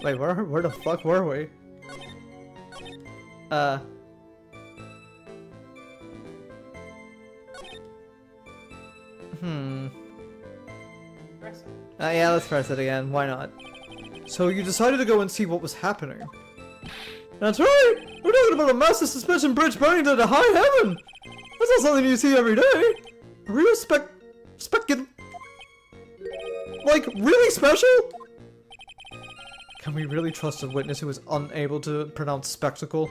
Wait, where the fuck were we? Yeah, let's press it again. Why not? So you decided to go and see what was happening. That's right! We're talking about a massive suspension bridge burning to the high heaven! That's not something you see every day! A real like, really special? Can we really trust a witness who is unable to pronounce spectacle?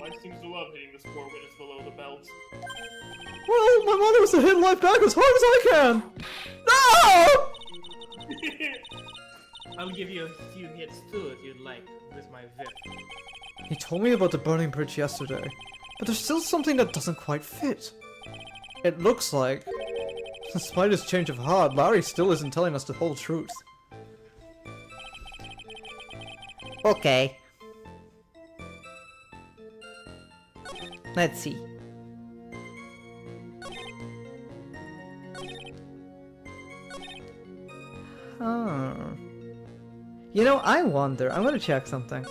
Life seems to love hitting this poor witness below the belt. Well, my motto is to hit life back as hard as I can! No! I'll give you a few hits too if you'd like, with my whip. He told me about the burning bridge yesterday, but there's still something that doesn't quite fit. It looks like, despite his change of heart, Larry still isn't telling us the whole truth. Okay. Let's see. Huh. You know, I wonder. I'm gonna check something.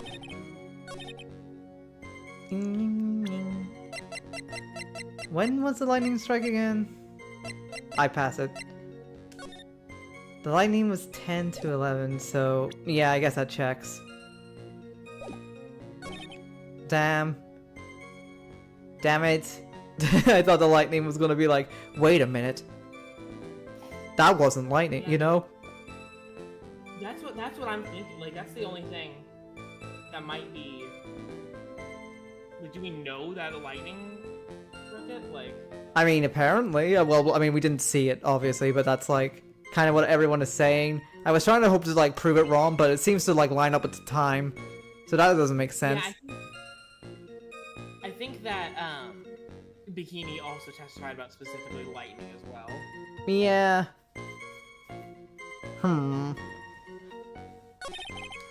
When was the lightning strike again? I pass it. The lightning was 10 to 11, so yeah, I guess that checks. Damn. Damn it. I thought the lightning was gonna be like, wait a minute. That wasn't lightning, you know? That's what I'm thinking. Like that's the only thing that might be. Like, do we know that a lightning struck it? Like. I mean, apparently. Well, I mean, we didn't see it, obviously, but that's, like, kind of what everyone is saying. I was trying to hope to, like, prove it wrong, but it seems to, like, line up with the time. So that doesn't make sense. Yeah, I think that, Bikini also testified about specifically lightning as well. Yeah.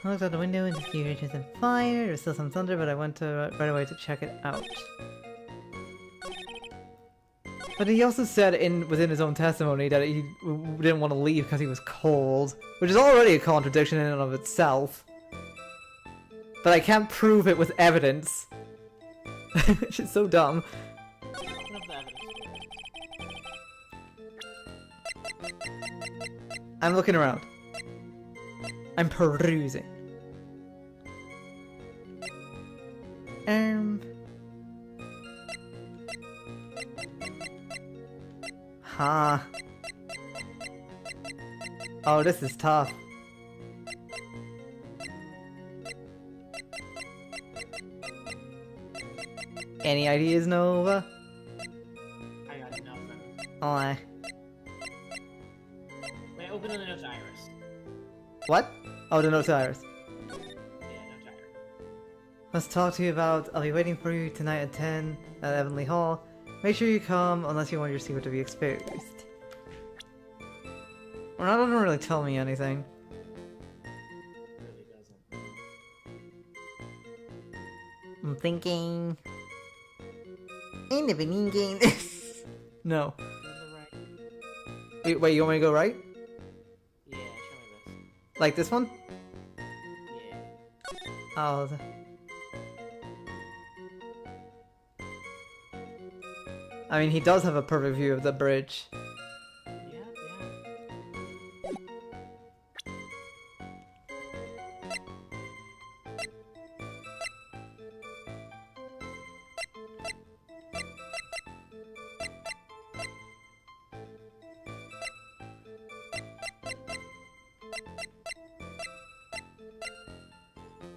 I looked out the window and the ski ridge was on fire. There was still some thunder, but I went right away to check it out. But he also said within his own testimony that he didn't want to leave because he was cold, which is already a contradiction in and of itself. But I can't prove it with evidence, which is so dumb. I'm looking around. I'm perusing. Huh. Oh, this is tough. Any ideas, Nova? I got nothing. Oh, Wait, open the notes, Iris. What? Oh, the notes, Iris. Yeah, notes, Iris. Let's talk to you about. I'll be waiting for you tonight at 10 at Avonlea Hall. Make sure you come unless you want your secret to be exposed. Well, that doesn't really tell me anything. It really doesn't. I'm thinking. In the beginning. No. Wait, you want me to go right? Yeah, show me this. Like this one? Yeah. Oh. I mean, he does have a perfect view of the bridge. Yeah.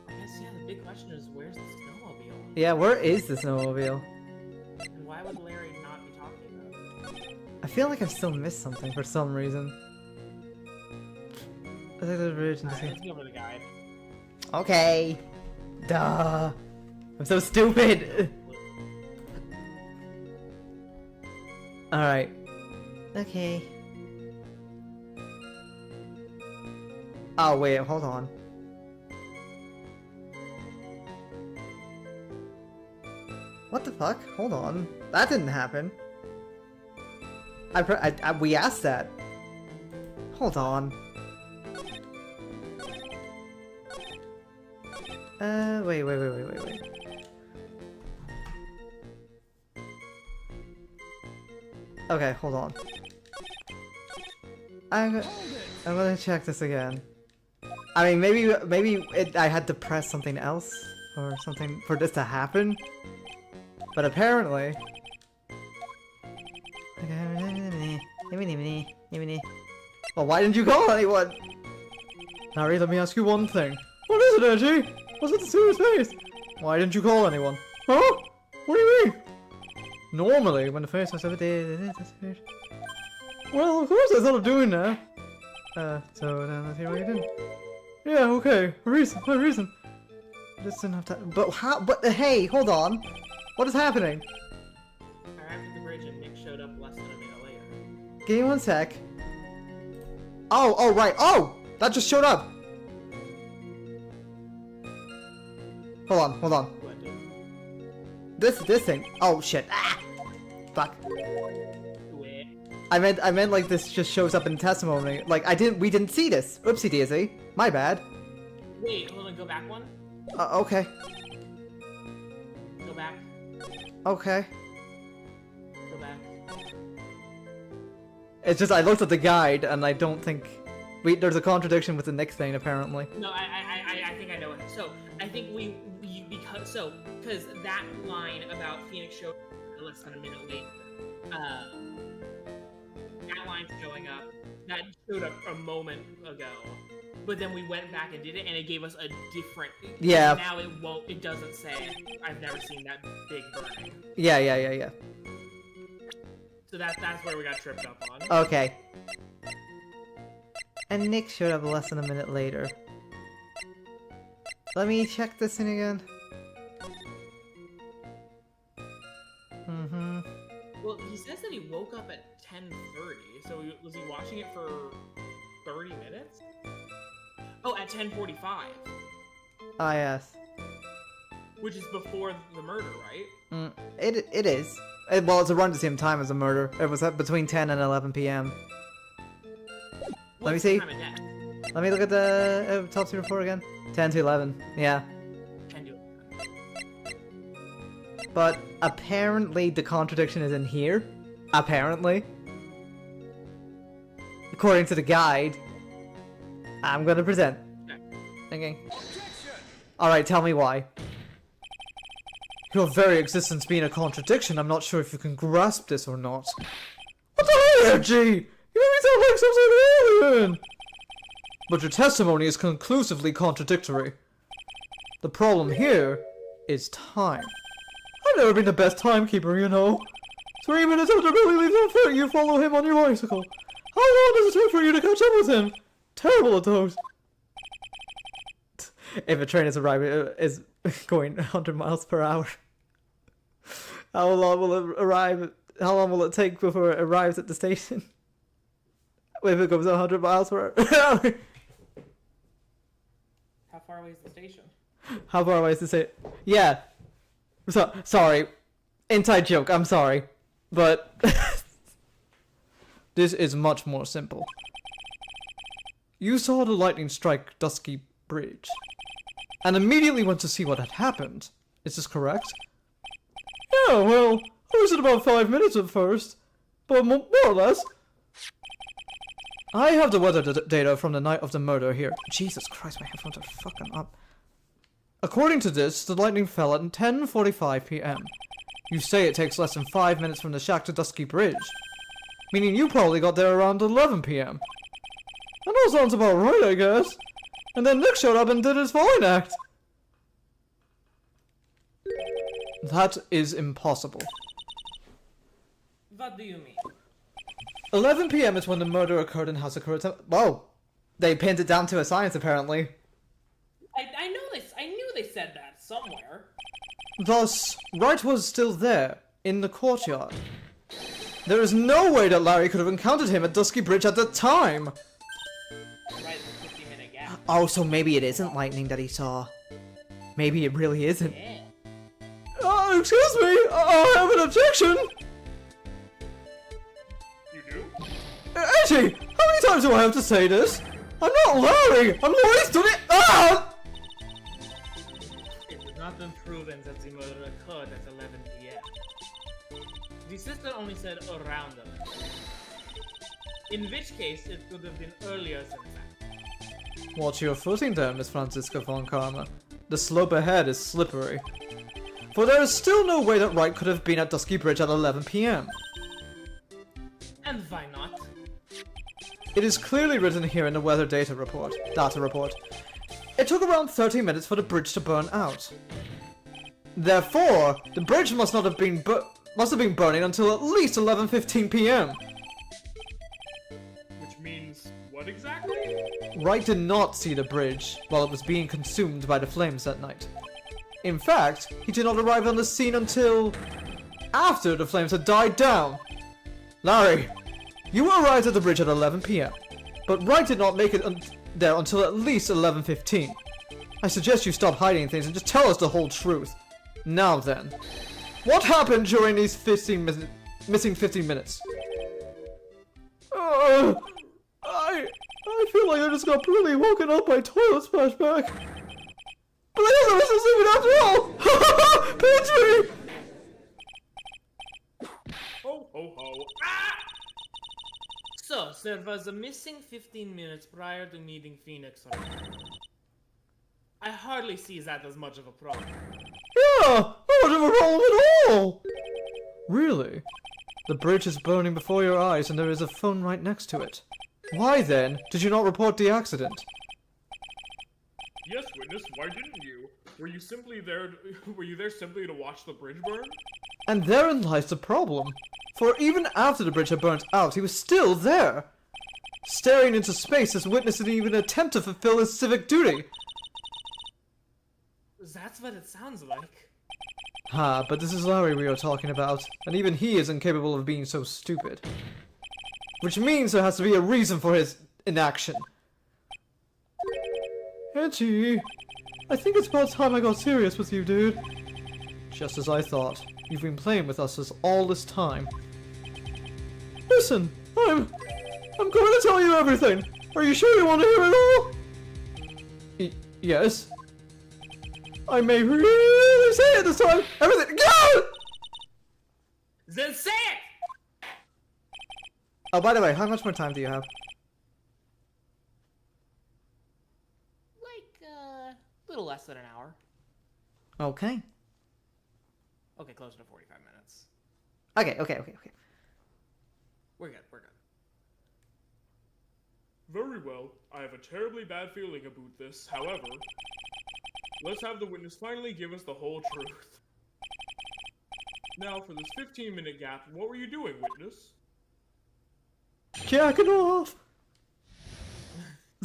I guess, yeah, the big question is, where's the snowmobile? Yeah, where is the snowmobile? And why would Larry not be talking about it? I feel like I've still missed something for some reason. I think the bridge and Alright, let's go over the guide. Okay. Duh. I'm so stupid. Alright. Okay. Oh, wait, hold on. What the fuck? Hold on. That didn't happen. We asked that. Hold on. Wait. Okay, hold on. I'm gonna check this again. I mean, maybe I had to press something else or something for this to happen. But apparently... Well, why didn't you call anyone? Harry, let me ask you one thing. What is it, Edgy? What's with the serious face? Why didn't you call anyone? Huh? What do you mean? Normally, when the face was ever did, well, of course that's what I'm doing now. So then let's hear what you did. Yeah, okay. A reason. This didn't have time. But how? But hey, hold on. What is happening? I arrived at the bridge and Nick showed up less than a minute later. Give me one sec. Oh, right. Oh! That just showed up! Hold on. What, dude? This thing. Oh, shit. Ah! Fuck. Wait. I meant like this just shows up in testimony. Like, we didn't see this. Oopsie daisy. My bad. Wait, hold on, go back one. Okay. Go back. Okay. Go back. It's just, I looked at the guide, and I don't think... there's a contradiction with the Nick thing, apparently. No, I think I know it. So, I think because that line about Phoenix showed up less than a minute later, that line showing up, that showed up a moment ago. but then we went back and did it, and it gave us a different. Yeah. Now it won't. It doesn't say. I've never seen that big burning. Yeah. So that's where we got tripped up on. Okay. And Nick showed up less than a minute later. Let me check this in again. Well, he says that he woke up at 10:30. So was he watching it for 30 minutes? Oh, at 10:45. Ah, yes. Which is before the murder, right? It is. Well, it's around the same time as the murder. It was at between 10 and 11 p.m. Let me see. Time of death? Let me look at the autopsy report again. 10 to 11. Yeah. 10 to 11. But apparently the contradiction is in here. Apparently. According to the guide. I'm gonna present. Okay. Alright, tell me why. Your very existence being a contradiction, I'm not sure if you can grasp this or not. What the hell, G? You make me sound like some sort of alien! But your testimony is conclusively contradictory. The problem here is time. I've never been the best timekeeper, you know. 3 minutes after Billy leaves on foot, you follow him on your bicycle. How long does it take for you to catch up with him? Terrible at those. If a train is going 100 miles per hour, how long will it arrive? How long will it take before it arrives at the station? If it goes 100 miles per hour. How far away is the station? How far away is the station? Yeah. Sorry. Inside joke, I'm sorry. But this is much more simple. You saw the lightning strike Dusky Bridge, and immediately went to see what had happened. Is this correct? Yeah, well, I was at about 5 minutes at first, but more or less. I have the weather data from the night of the murder here. Jesus Christ, my headphones are fucking up. According to this, the lightning fell at 10:45 p.m. You say it takes less than 5 minutes from the shack to Dusky Bridge, meaning you probably got there around 11 p.m. And that sounds about right, I guess. And then Nick showed up and did his fine act. That is impossible. What do you mean? 11 p.m. is when the murder occurred in Hazakura. Whoa! They pinned it down to a science, apparently. I know this. I knew they said that somewhere. Thus, Wright was still there, in the courtyard. There is no way that Larry could have encountered him at Dusky Bridge at the time! Right, 50-minute gap. Oh, so maybe it isn't lightning that he saw. Maybe it really isn't. Yeah. Excuse me! I have an objection! You do? Edgy! How many times do I have to say this? I'm not Larry! I'm Louise to the— Ah! It has not been proven that the murder occurred at 11 p.m. The sister only said around 11. In which case, it could have been earlier than that. Watch your footing there, Miss Franziska von Karma. The slope ahead is slippery. For there is still no way that Wright could have been at Dusky Bridge at 11 p.m. And why not? It is clearly written here in the weather data report. It took around 30 minutes for the bridge to burn out. Therefore, the bridge must have been burning until at least 11:15 p.m. Which means what exactly? Wright did not see the bridge while it was being consumed by the flames that night. In fact, he did not arrive on the scene until after the flames had died down. Larry, you arrived at the bridge at 11 p.m., but Wright did not make it there until at least 11:15. I suggest you stop hiding things and just tell us the whole truth. Now then, what happened during these missing 15 minutes? I feel like I just got brutally woken up by toilet splashback. But I wasn't sleeping after all! Pinch me! Ho ho ho. Ah! So, there was a missing 15 minutes prior to meeting Phoenix. I hardly see that as much of a problem. Yeah, not much of a problem at all! Really? The bridge is burning before your eyes and there is a phone right next to it. Why then did you not report the accident? Yes, witness, why didn't you? Were you there simply to watch the bridge burn? And therein lies the problem. For even after the bridge had burnt out, he was still there. Staring into space as witness didn't even attempt to fulfill his civic duty. That's what it sounds like. But this is Larry we are talking about, and even he is incapable of being so stupid. Which means there has to be a reason for his inaction. Edgy, I think it's about time I got serious with you, dude. Just as I thought. You've been playing with us all this time. Listen, I'm going to tell you everything. Are you sure you want to hear it all? Yes. I may really say it this time. Everything. Go! Then say it! Oh, by the way, how much more time do you have? Like, a little less than an hour. Okay. Okay, closer to 45 minutes. Okay. We're good, we're good. Very well. I have a terribly bad feeling about this. However, let's have the witness finally give us the whole truth. Now, for this 15-minute gap, what were you doing, witness? Jacking off!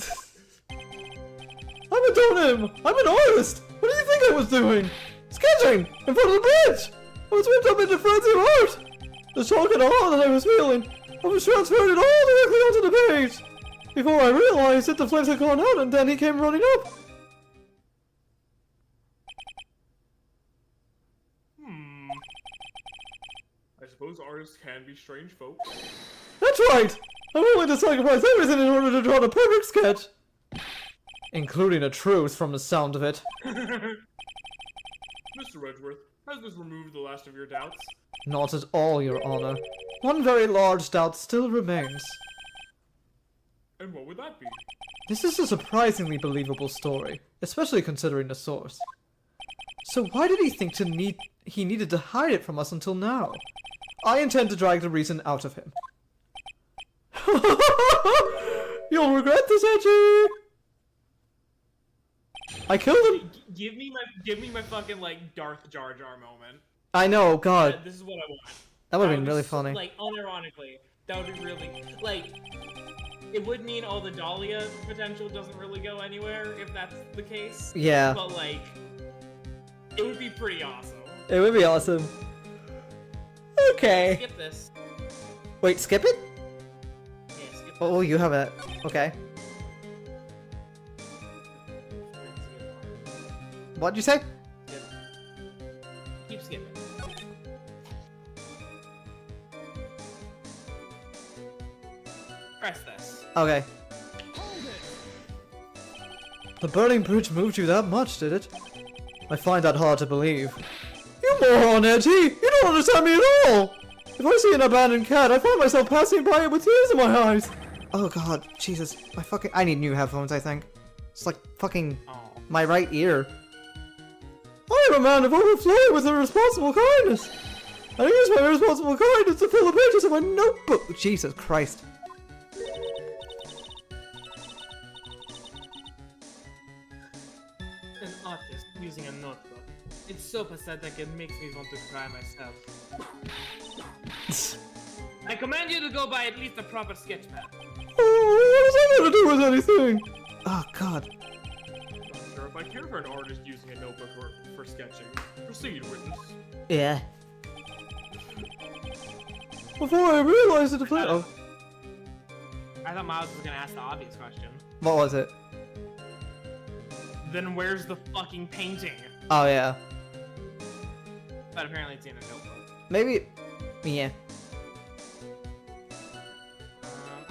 I'm a donim! I'm an artist! What do you think I was doing? Sketching! In front of the bridge! I was whipped up into frenzy of art! The shock and awe that I was feeling, I was transferred it all directly onto the page! Before I realized it, the flames had gone out and then he came running up! I suppose artists can be strange folk. That's right! I'm willing to sacrifice everything in order to draw the perfect sketch! Including a truth from the sound of it. Mr. Edgeworth, has this removed the last of your doubts? Not at all, Your Honor. One very large doubt still remains. And what would that be? This is a surprisingly believable story, especially considering the source. So why did he think he needed to hide it from us until now? I intend to drag the reason out of him. You'll regret this, Edgy! I killed him! Give me my fucking, like, Darth Jar Jar moment. I know, God. This is what I want. That would have been would really s- funny. Like, unironically, that would be really, like, it would mean all the Dahlia potential doesn't really go anywhere if that's the case. Yeah. But, like, it would be pretty awesome. It would be awesome. Okay. Skip this. Wait, skip it? Yeah, skip this. Oh, you have it. Okay. What'd you say? Skip. Keep skipping. Press this. Okay. The burning bridge moved you that much, did it? I find that hard to believe. You moron, Edgy! You don't understand me at all! If I see an abandoned cat, I find myself passing by it with tears in my eyes! Oh god, Jesus. I need new headphones, I think. It's like fucking Oh. my right ear. I am a man of overflowing with irresponsible kindness! I use my irresponsible kindness to fill the pages of my notebook! Jesus Christ. An artist using a notebook. It's so pathetic it makes me want to cry myself. I command you to go by at least a proper sketch pad. Oh, what does that have to do with anything? Oh god. Not sure if I care for an artist using a notebook for sketching. Proceed, witness. Yeah. Before I realized it, oh, I thought Miles was gonna ask the obvious question. what was it? Then where's the fucking painting? Oh yeah. But apparently it's in a notebook. Maybe. Yeah.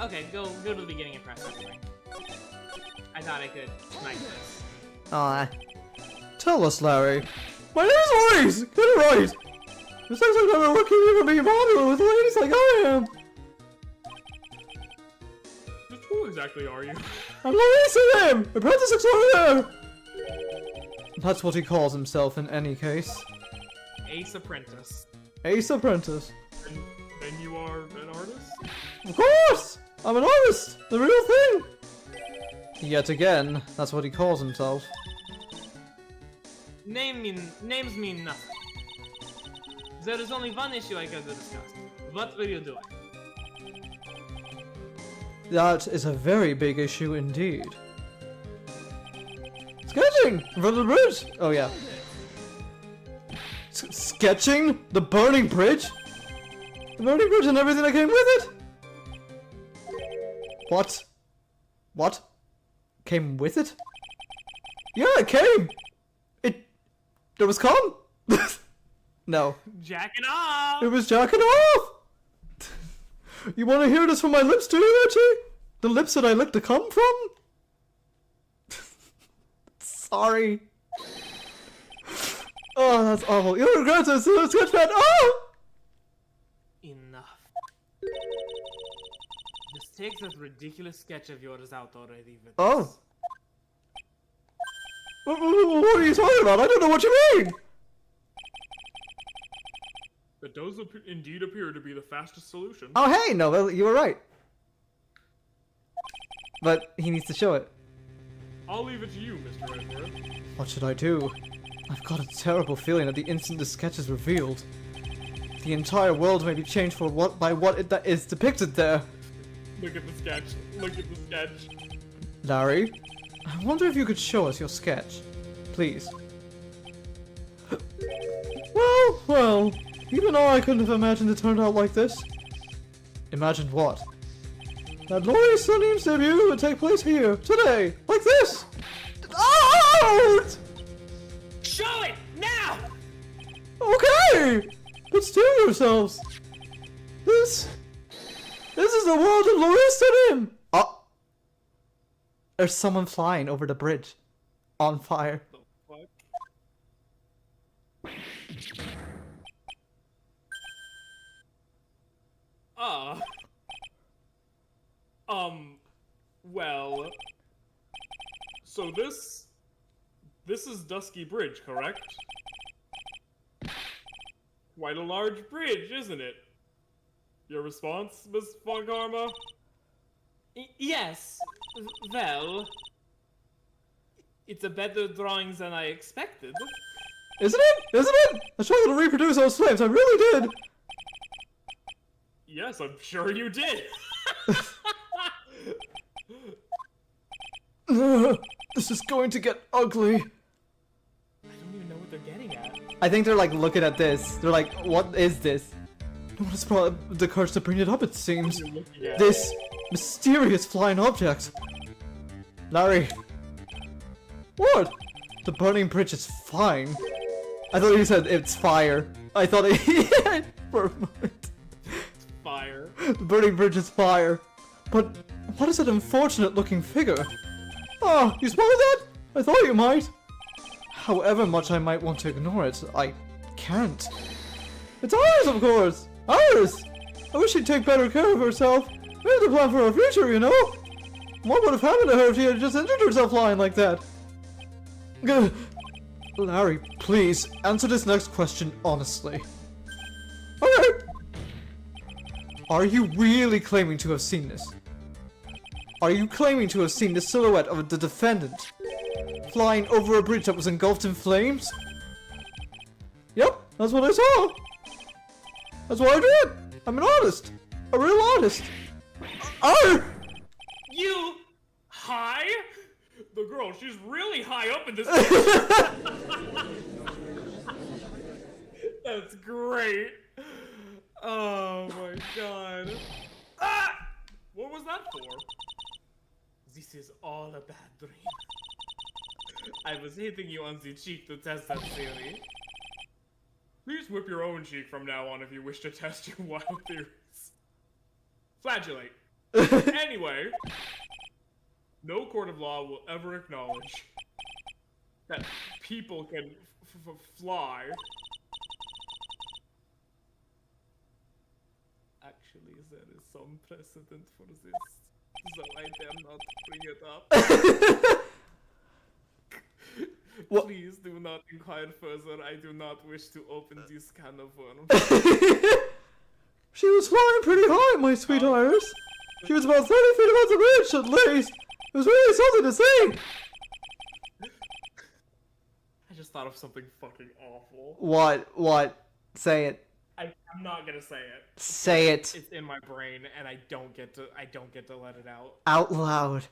Okay, go to the beginning and press everything. I thought I could snipe this. Aw. Tell us, Larry. My name is Maurice! Get it right! It sounds like I'm lucky you for being popular with ladies like I am! Just who exactly are you? I'm Maurice M! Apprentice extraordinaire! That's what he calls himself in any case. Ace Apprentice. Ace Apprentice. And you are an artist? Of course! I'm an artist! The real thing! Yet again, that's what he calls himself. Names mean nothing. There is only one issue I can discuss. What were you doing? That is a very big issue indeed. Sketching! In front of the bridge! Oh yeah. Sketching? The burning bridge? The burning bridge and everything that came with it? What? What? Came with it? Yeah, it came! There was cum? No. Jacking off! It was jacking off! You want to hear this from my lips too, Archie? The lips that I licked the cum from? Sorry. Oh, that's awful. You regret this, Sketchpad! Oh! Enough. Just take that ridiculous sketch of yours out already. With Oh. this. What are you talking about? I don't know what you mean! That does indeed appear to be the fastest solution. Oh, hey, no, you were right. But he needs to show it. I'll leave it to you, Mr. Edward. What should I do? I've got a terrible feeling that the instant the sketch is revealed, the entire world may be changed for by what that is depicted there. Look at the sketch. Look at the sketch. Larry, I wonder if you could show us your sketch, please. Well, even I couldn't have imagined it turned out like this. Imagined what? That Laurie Sunbeam's debut would take place here, today, like this! Out! Show it now! Okay! But still yourselves! This is the world of Laurie Sunbeam! Oh! There's someone flying over the bridge. On fire. The fuck? Well... So this is Dusky Bridge, correct? Quite a large bridge, isn't it? Your response, Miss Von Karma? Yes. Well... It's a better drawing than I expected. Isn't it? Isn't it? I struggled to reproduce those flames, I really did! Yes, I'm sure you did! This is going to get ugly. I don't even know what they're getting at. I think they're like looking at this. They're like, what is this? No one has brought the courage to bring it up, it seems. You're looking at This mysterious flying object. Larry. What? The burning bridge is fine. I thought you said it's fire. I thought it for a moment. fire. The burning bridge is fire. But what is that unfortunate looking figure? Oh, you spotted that? I thought you might. However much I might want to ignore it, I can't. It's ours, of course! Ours! I wish she'd take better care of herself. We have to plan for her future, you know? What would have happened to her if she had just injured herself flying like that? Gah. Larry, please, answer this next question honestly. Okay! Are you really claiming to have seen this? Are you claiming to have seen the silhouette of the defendant flying over a bridge that was engulfed in flames? Yep, that's what I saw. That's what I did. I'm an artist. A real artist. Arr! You high? The girl, she's really high up in this. That's great. Oh my god. Ah! What was that for? This is all a bad dream. I was hitting you on the cheek to test that theory. Please whip your own cheek from now on if you wish to test your wild theories. Flagellate. Anyway, no court of law will ever acknowledge that people can fly. Actually, there is some precedent for this, so I dare not bring it up. What? Please do not inquire further. I do not wish to open this can of worms. She was flying pretty high, my sweet Iris. She was about 30 feet above the bridge, at least. It was really something to say! I just thought of something fucking awful. What? Say it. I'm not gonna say it. Say it. It's in my brain, and I don't get to let it out. Out loud.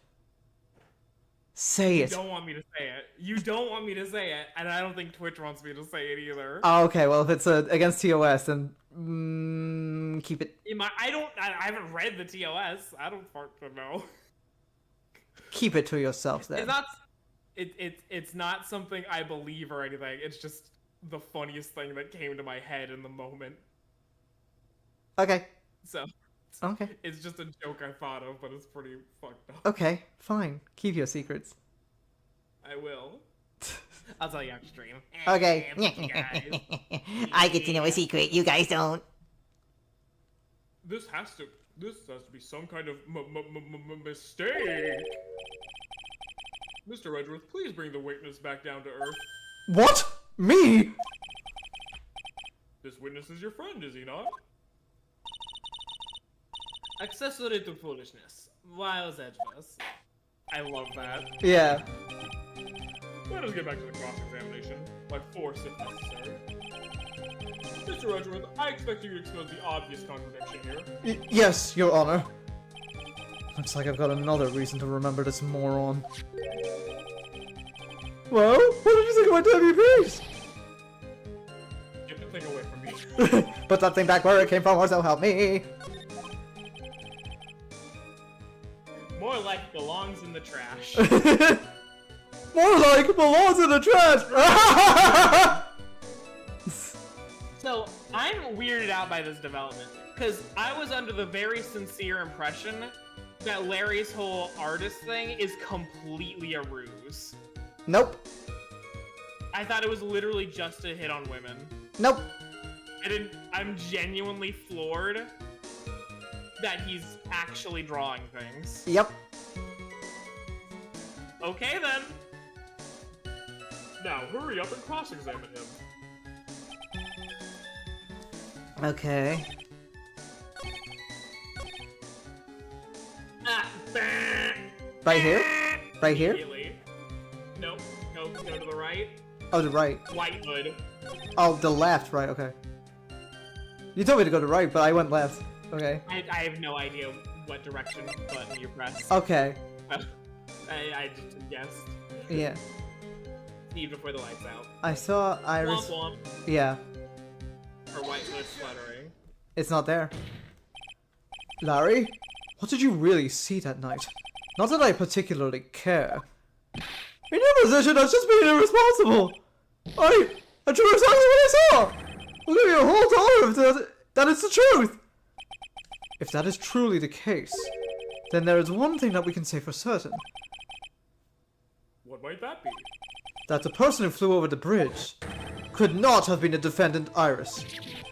Say You it. don't want me to say it. You don't want me to say it, and I don't think Twitch wants me to say it either. Oh, okay, well, if it's against TOS, then keep it. I haven't read the TOS. I don't fucking know. Keep it to yourself then. It's not something I believe or anything. It's just the funniest thing that came to my head in the moment. Okay. So. Okay. It's just a joke I thought of, but it's pretty fucked up. Okay, fine. Keep your secrets. I will. I'll tell you after stream. Okay. Fuck you guys. I get to know a secret. You guys don't. This has to be some kind of mistake. Mr. Edgeworth, please bring the witness back down to earth. What? Me? This witness is your friend, is he not? Accessory to foolishness. Wiles Edgeworth. I love that. Yeah. Let us get back to the cross-examination, by force if necessary. Mr. Edgeworth, I expect you to expose the obvious contradiction here. Yes, Your Honor. Looks like I've got another reason to remember this moron. Well, what did you think of my WPs? Get the thing away from me. Put that thing back where it came from, or so help me. More like belongs in the trash. More like belongs in the trash. So, I'm weirded out by this development, because I was under the very sincere impression that Larry's whole artist thing is completely a ruse. Nope. I thought it was literally just a hit on women. Nope. I'm genuinely floored that he's actually drawing things. Yep. Okay then. Now, hurry up and cross-examine him. Okay. Ah, Right here? Right here? Immediately. Nope. Go to the right. Oh, the right. White hood. Oh, the left. Right, okay. You told me to go to right, but I went left. Okay. I have no idea what direction button you press. Okay. I just guessed. Yeah. Even before the lights out. I saw Iris. Womp womp. Yeah. Or white hood fluttering. It's not there. Larry? What did you really see that night? Not that I particularly care. In your position, that's just being irresponsible. I drew exactly what I saw. I'll give you a whole dollar if that is the truth. If that is truly the case, then there is one thing that we can say for certain. What might that be? That the person who flew over the bridge could not have been the defendant Iris.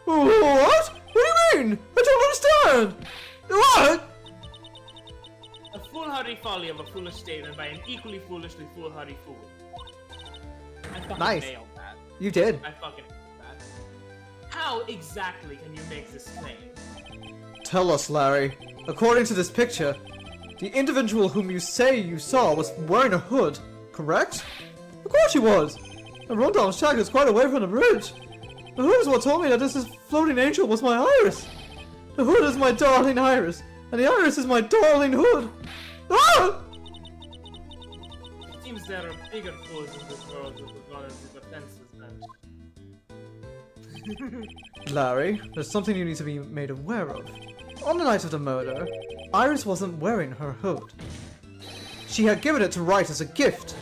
What? What do you mean? I don't understand. What? A foolhardy folly of a foolish statement by an equally foolishly foolhardy fool. I fucking Nice. nailed that. You did. I fucking nailed that. How exactly can you make this claim? Tell us, Larry. According to this picture, the individual whom you say you saw was wearing a hood, correct? Of course he was! The rundown shack is quite away from the bridge. The hood is what told me that this floating angel was my Iris. The hood is my darling Iris, and the Iris is my darling hood. Ah! It seems there are bigger fools in this world with regard to the defenses bench. Larry, there's something you need to be made aware of. On the night of the murder, Iris wasn't wearing her hood. She had given it to Wright as a gift.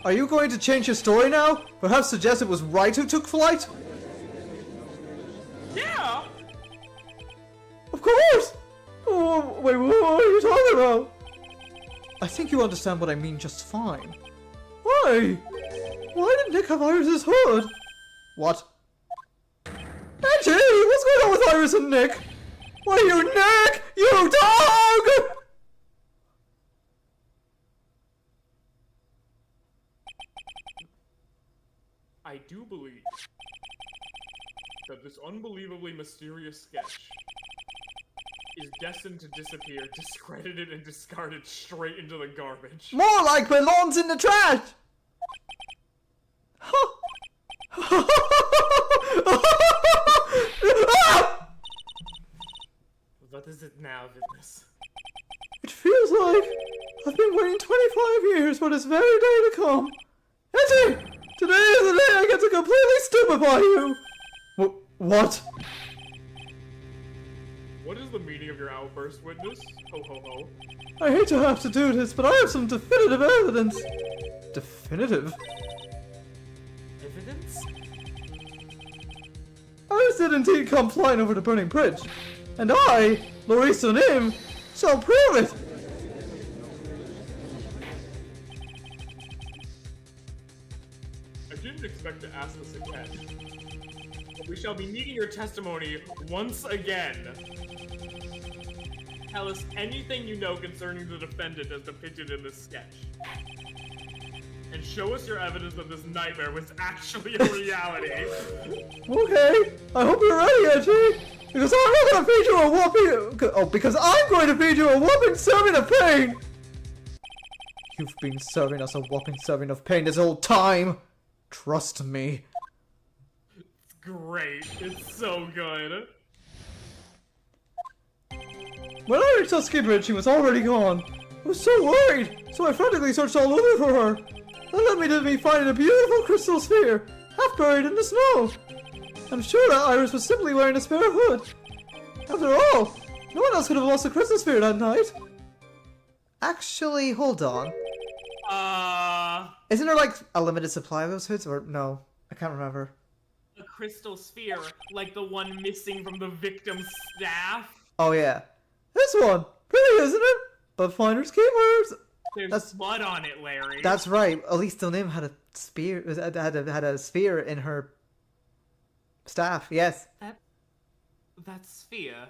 Are you going to change your story now? Perhaps suggest it was Wright who took flight? Yeah! Of course! Oh, wait, what are you talking about? I think you understand what I mean just fine. Why? Why did Nick have Iris's hood? What? Angie, what's going on with Iris and Nick? Why, you Nick! You dog! I do believe that this unbelievably mysterious sketch is destined to disappear, discredited and discarded straight into the garbage. More like belongs in the trash! What is it now, Vidness? It feels like I've been waiting 25 years for this very day to come. Etty! Today is the day I get to completely stupefy you! What? What is the meaning of your outburst, Witness? Ho ho ho. I hate to have to do this, but I have some definitive evidence. Definitive? Evidence? Ours did indeed come flying over the burning bridge, and I, Maurice O'Nim, shall prove it! I didn't expect to ask this again. But we shall be needing your testimony once again. Tell us anything you know concerning the defendant as depicted in this sketch. And show us your evidence that this nightmare was actually a reality. Okay, I hope you're ready, Edgy, because I'm not gonna feed you a whopping. Oh, because I'm going to feed you a whopping serving of pain. You've been serving us a whopping serving of pain this whole time. Trust me. It's great. It's so good. When I reached Husky Bridge, she was already gone. I was so worried, so I frantically searched all over for her. That led me to me finding a beautiful crystal sphere, half buried in the snow. I'm sure that Iris was simply wearing a spare hood. After all, no one else could have lost a crystal sphere that night. Actually, hold on. Isn't there like a limited supply of those hoods, or no? I can't remember. A crystal sphere, like the one missing from the victim's staff? Oh yeah. This one! Pretty, isn't it? But finders keepers! There's blood on it, Larry. That's right. Elise Donim had a spear. Had a sphere in her staff. Yes. That sphere.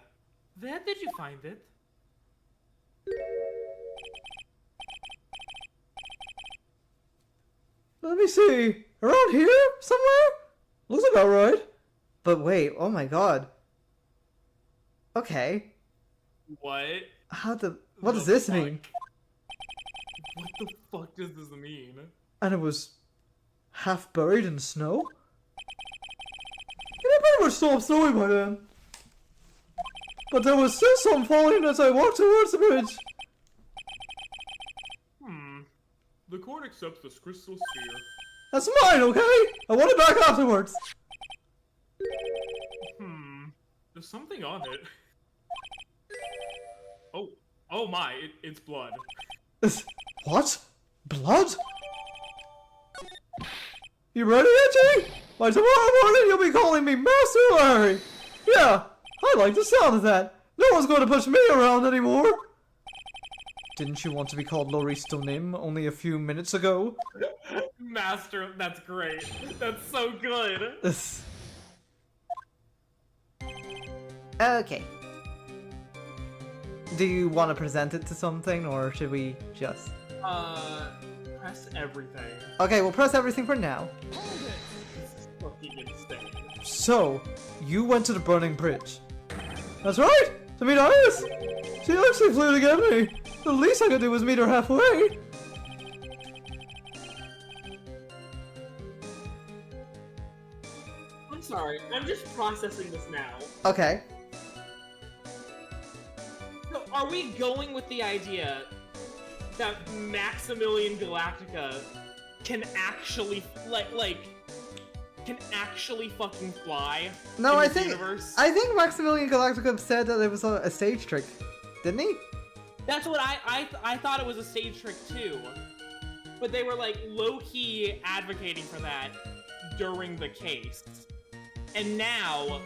Where did you find it? Let me see. Around here somewhere? Looks about right. But wait. Oh my god. Okay. What? What does this mean? What the fuck does this mean? And it was half buried in snow? It had pretty much stopped snowing by then. But there was still some falling as I walked towards the bridge. The court accepts this crystal sphere. That's mine, okay? I want it back afterwards. There's something on it. Oh my, it's blood. What? Blood? You ready, Itchy? By tomorrow morning you'll be calling me Master Larry. Yeah, I like the sound of that. No one's going to push me around anymore. Didn't you want to be called Maurice Donim only a few minutes ago? Master, that's great. That's so good. Okay. Do you want to present it to something, or should we just... Press everything. Okay, we'll press everything for now. This is fucking insane. So, you went to the burning bridge. That's right! To meet Iris! She actually flew to get me. The least I could do was meet her halfway. I'm sorry, I'm just processing this now. Okay. So, are we going with the idea that Maximilian Galactica can actually, can actually fucking fly? No, in I this think universe? I think Maximilian Galactica said that it was a stage trick, didn't he? That's what I thought it was a stage trick too. But they were like low-key advocating for that during the case. And now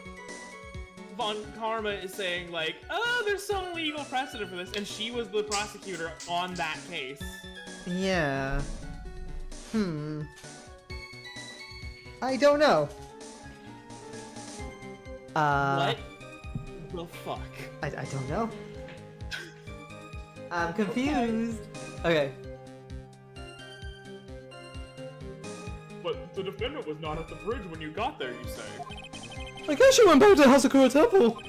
Von Karma is saying like, oh, there's some legal precedent for this, and she was the prosecutor on that case. Yeah. I don't know. What the fuck? I don't know. I'm confused. Okay. But the defendant was not at the bridge when you got there, you say? I guess she went back to Hasakura Temple.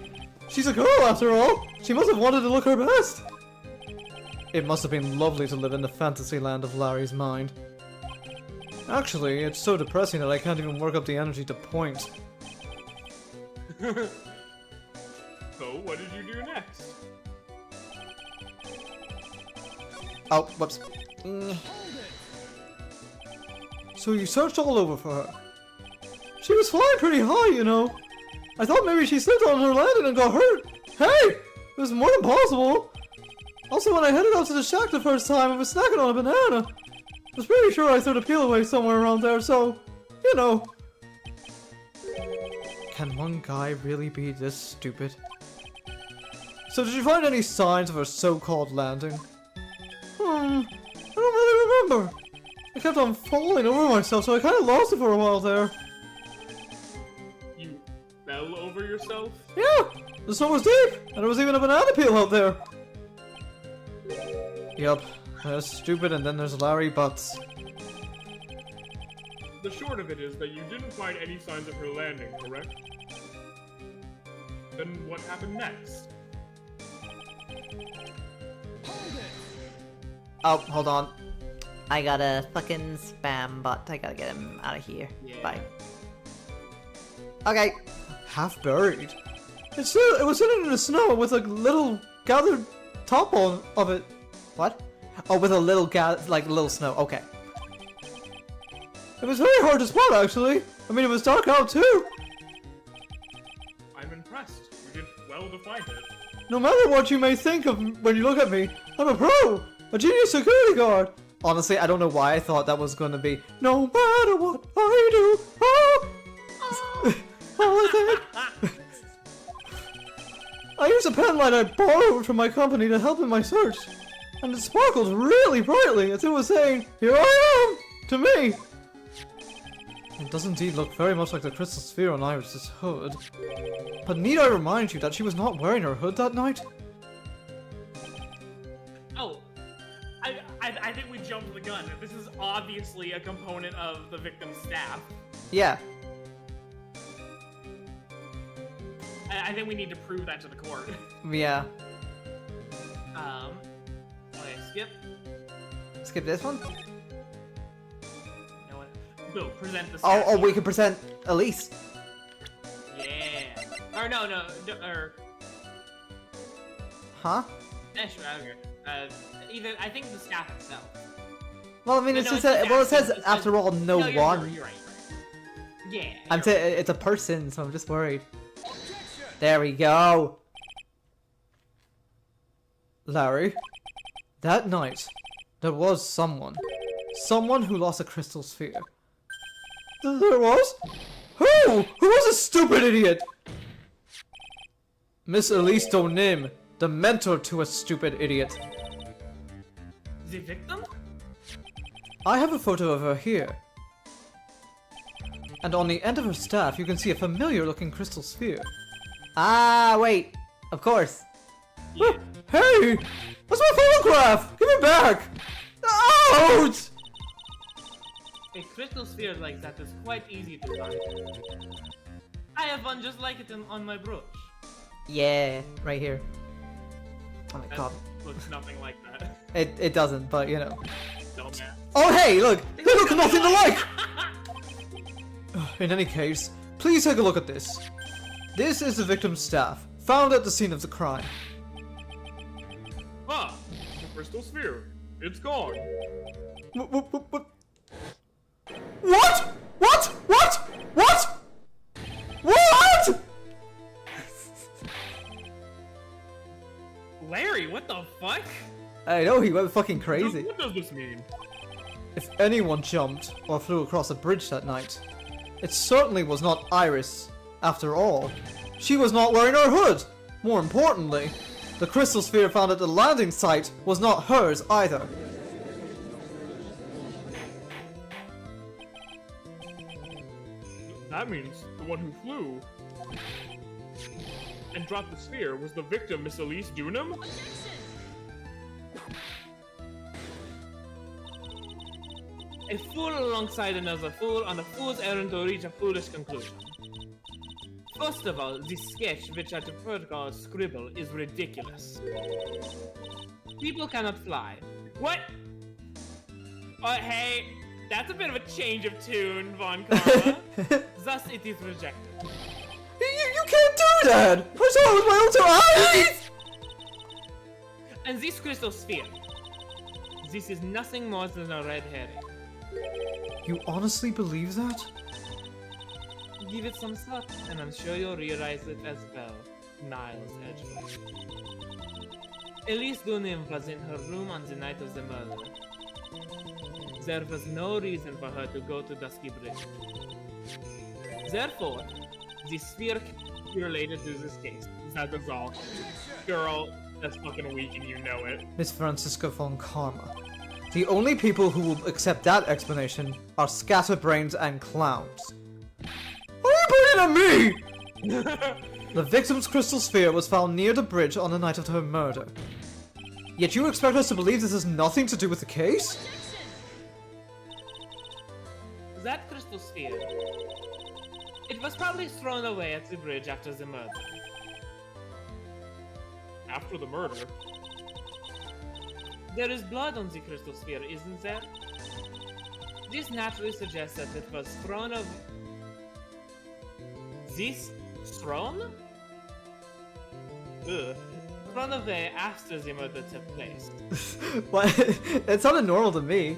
She's a girl after all. She must have wanted to look her best. It must have been lovely to live in the fantasy land of Larry's mind. Actually, it's so depressing that I can't even work up the energy to point. So, what did you do next? Oh, whoops. So you searched all over for her. She was flying pretty high, you know. I thought maybe she slipped on her landing and got hurt. Hey! It was more than possible. Also, when I headed out to the shack the first time, I was snacking on a banana. I was pretty sure I threw the peel away somewhere around there, so, you know. Can one guy really be this stupid? So did you find any signs of her so-called landing? I don't really remember. I kept on falling over myself, so I kind of lost it for a while there. You fell over yourself? Yeah, the snow was deep, and there was even a banana peel out there. Yup, there's stupid, and then there's Larry Butts. The short of it is that you didn't find any signs of her landing, correct? Then what happened next? Oh, hold on. I got a fucking spam bot. I gotta get him out of here. Yeah. Bye. Okay. Half buried. It was sitting in the snow with a little gathered top on of it. What? Oh, with a little little snow. Okay. It was very hard to spot, actually. I mean, it was dark out too. I'm impressed. You did well to find it. No matter what you may think of when you look at me, I'm a pro, a genius security guard. Honestly, I don't know why I thought that was gonna be no matter what I do. Oh, all I think. I used a pen light I borrowed from my company to help in my search, and it sparkled really brightly as it was saying, "Here I am," to me. It does indeed look very much like the crystal sphere on Iris's hood. But need I remind you that she was not wearing her hood that night? Oh, I think we jumped the gun. This is obviously a component of the victim's staff. Yeah. I think we need to prove that to the court. Yeah. Okay, skip. Skip this one? No one. Bill, present the Oh, staff. we can present Elise. Yeah. Or no, or... Huh? Sure, okay. Either, I think the staff itself. Well, I mean, No, it's no, just it's well, it says it says- after all, no you're one. You're right. Yeah. It's a person, so I'm just worried. There we go. Larry, that night, there was someone who lost a crystal sphere. There was? Who? Who was a stupid idiot? Miss Elise Donim, the mentor to a stupid idiot. The victim? I have a photo of her here. And on the end of her staff, you can see a familiar looking crystal sphere. Ah, wait. Of course. Yeah. Hey! That's my photograph! Give it back! Ouch! A crystal sphere like that is quite easy to find. I have one just like it on my brooch. Yeah, right here. Oh my That god. looks nothing like that. It doesn't, but you know. Dumbass. Oh hey, look! They look nothing alike! In any case, please take a look at this. This is the victim's staff, found at the scene of the crime. Ah, the crystal sphere. It's gone. What? What? What? What? What? What? Larry, what the fuck? I know, he went fucking crazy. What does this mean? If anyone jumped or flew across a bridge that night, it certainly was not Iris. After all, she was not wearing her hood. More importantly, the crystal sphere found at the landing site was not hers either. That means the one who flew and dropped the sphere was the victim, Miss Elise Dunham? A fool alongside another fool on a fool's errand to reach a foolish conclusion. First of all, the sketch, which I prefer to call a scribble, is ridiculous. People cannot fly. What? Hey, that's a bit of a change of tune, Von Karma. Thus, it is rejected. You can't do that! I saw it with my own two eyes! And this crystal sphere. This is nothing more than a red herring. You honestly believe that? Give it some thought, and I'm sure you'll realize it as well, Niles Edgeworth. Elise Dunim was in her room on the night of the murder. There was no reason for her to go to Dusky Bridge. Therefore, the sphere can be related to this case. That is all. Girl, that's fucking weak and you know it. Miss Francisca von Karma. The only people who will accept that explanation are scatterbrains and clowns. Why are you pointing at me? The victim's crystal sphere was found near the bridge on the night of her murder. Yet you expect us to believe this has nothing to do with the case? That crystal sphere. It was probably thrown away at the bridge after the murder. After the murder, There is blood on the crystal sphere, isn't there? This naturally suggests that it was thrown of... This? Thrown? Ugh. Thrown away after the murder took place. What? That sounded normal to me.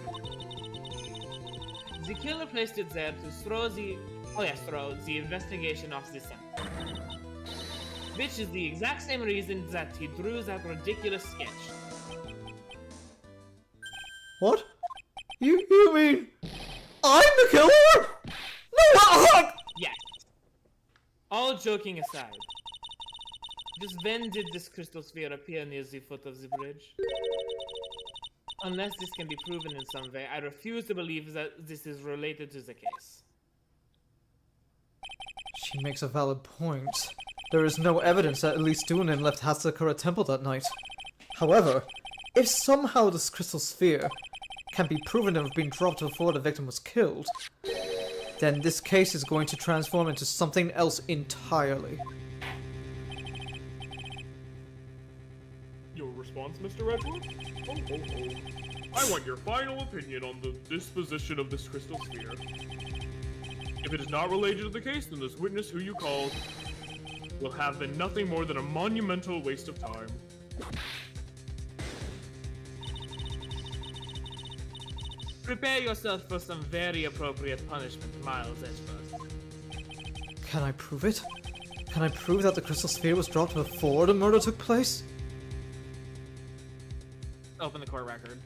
The killer placed it there to throw the... Oh yes, throw the investigation off the scent. Which is the exact same reason that he drew that ridiculous sketch. What? You mean I'm the killer? No, what? Yes. All joking aside. Just when did this crystal sphere appear near the foot of the bridge? Unless this can be proven in some way, I refuse to believe that this is related to the case. She makes a valid point. There is no evidence that Elise Dunin left Hasakura Temple that night. However, if somehow this crystal sphere can be proven to have been dropped before the victim was killed, then this case is going to transform into something else entirely. your response, Mr. Edgeworth? Oh. I want your final opinion on the disposition of this crystal sphere. If it is not related to the case, then this witness who you called will have been nothing more than a monumental waste of time. Prepare yourself for some very appropriate punishment, Miles Edgeworth. Can I prove it? Can I prove that the crystal sphere was dropped before the murder took place? Open the court record.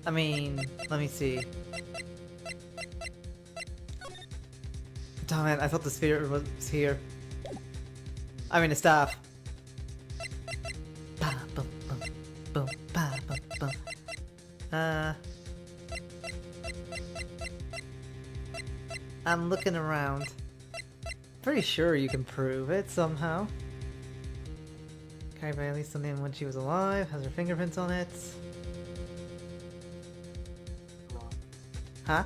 I mean, let me see. Damn it, I thought the sphere was here. I mean, the staff. Ba, bum, bum, bum, ba, bum, bum. I'm looking around. Pretty sure you can prove it somehow. Carried by at least something when she was alive, has her fingerprints on it. Huh?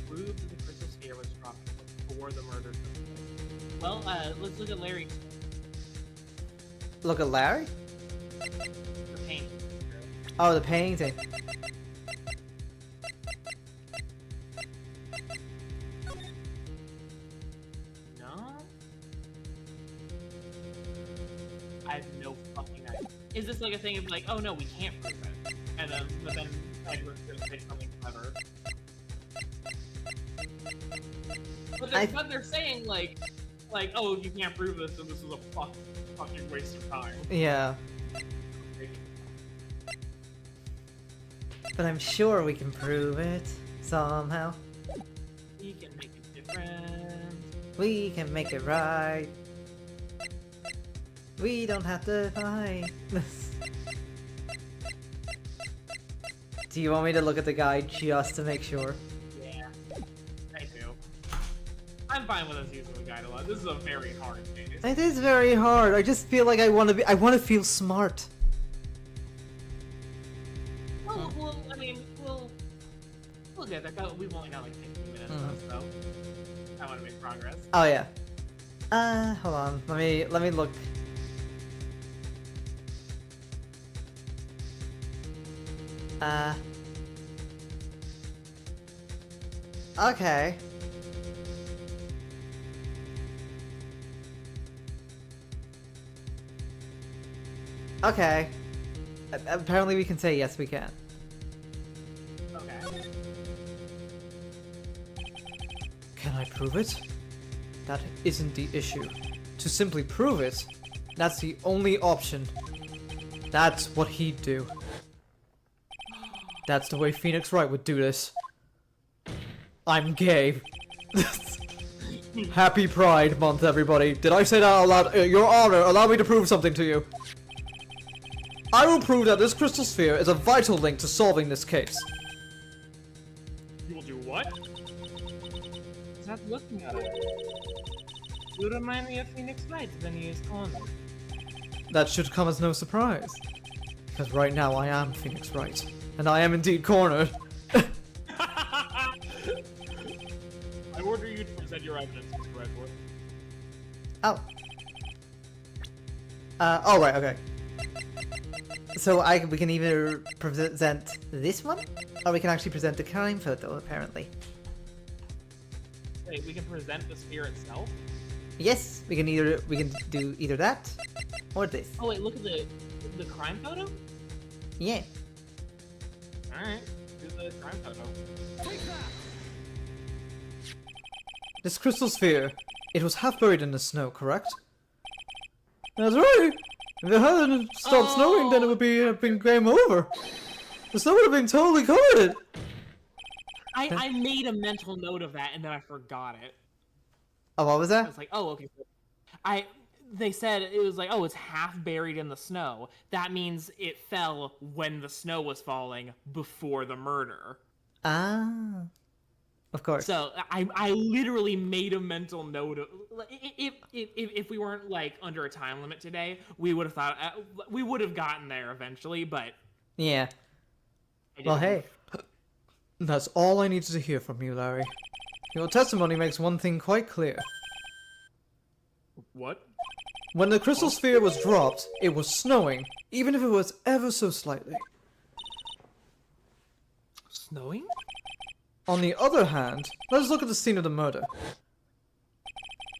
Prove that the crystal sphere was dropped before the murder took place. Well, let's look at Larry's. Look at Larry? The painting. Oh, the painting. No? I have no fucking idea. Is this like a thing of like, oh no, we can't prove it? And then, but then Edward's gonna say something clever. But they're saying like, oh, you can't prove this, so this is a fucking waste of time. Yeah. But I'm sure we can prove it somehow. We can make it different. We can make it right. We don't have to fight. Do you want me to look at the guide just to make sure? Yeah, I do. I'm fine with us using the guide a lot. This is a very hard case. It is very hard. I just feel like I want to feel smart. Well, I mean, we'll get there. We've only got like 15 minutes though, so I want to make progress. Oh yeah. Hold on. Let me look. Okay. Okay. Apparently we can say yes, we can. Okay. Can I prove it? That isn't the issue. To simply prove it, that's the only option. That's what he'd do. That's the way Phoenix Wright would do this. I'm gay. Happy Pride Month, everybody. Did I say that out loud? Your Honor, allow me to prove something to you. I will prove that this crystal sphere is a vital link to solving this case. You will do what? Stop looking at it. You remind me of Phoenix Wright when he is cornered. That should come as no surprise. Because right now I am Phoenix Wright. And I am indeed cornered. I order you to present your evidence, Mr. Redwood. Oh. Oh right, okay. So we can either present this one, or we can actually present the crime photo, apparently. Wait, we can present the sphere itself? Yes, we can do either that, or this. Oh wait, look at the crime photo? Yeah. Alright, do the crime photo. This crystal sphere, it was half buried in the snow, correct? That's right! If it hadn't stopped snowing, then it would been game over. The snow would have been totally covered. I made a mental note of that and then I forgot it. Oh, what was I that? was like, oh, okay. They said it was like, oh, it's half buried in the snow. That means it fell when the snow was falling before the murder. Ah. Of course. So I literally made a mental note of if we weren't like under a time limit today, we would have thought we would have gotten there eventually, but Yeah. Well, hey. That's all I needed to hear from you, Larry. Your testimony makes one thing quite clear. What? When the crystal sphere was dropped, it was snowing, even if it was ever so slightly. snowing? On the other hand, let us look at the scene of the murder.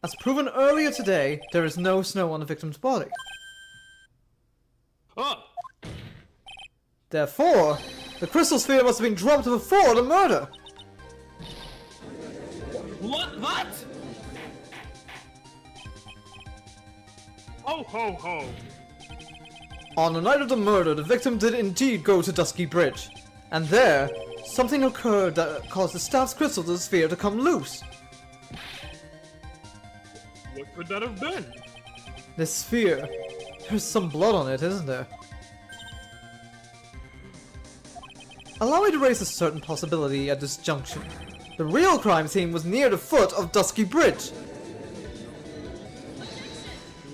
As proven earlier today, there is no snow on the victim's body. Oh! Therefore, the crystal sphere must have been dropped before the murder. What? Ho ho ho! On the night of the murder, the victim did indeed go to Dusky Bridge. And there, something occurred that caused the staff's crystal to the sphere to come loose. What could that have been? This sphere, there's some blood on it, isn't there? Allow me to raise a certain possibility at this junction. The real crime scene was near the foot of Dusky Bridge.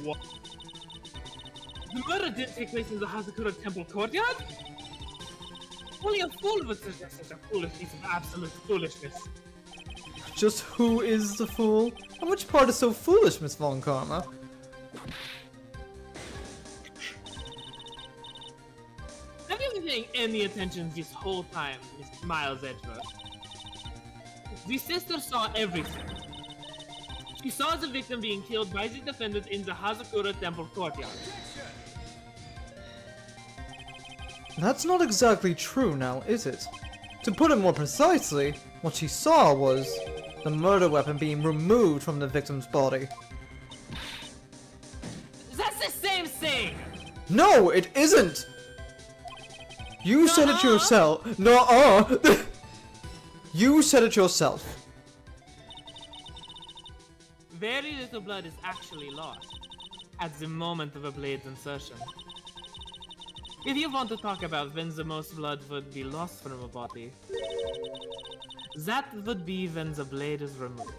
What? The murder didn't take place in the Hazakura Temple courtyard? Only a fool would suggest such a foolish piece of absolute foolishness. Just who is the fool? And which part is so foolish, Miss Von Karma? Have you been paying any attention this whole time, Miss Miles Edgeworth? The sister saw everything. She saw the victim being killed by the defendant in the Hazakura Temple courtyard. That's not exactly true now, is it? To put it more precisely, what she saw was the murder weapon being removed from the victim's body. That's the same thing! No, it isn't! You said it yourself. No, You said it yourself. Very little blood is actually lost at the moment of a blade's insertion. If you want to talk about when the most blood would be lost from a body, that would be when the blade is removed.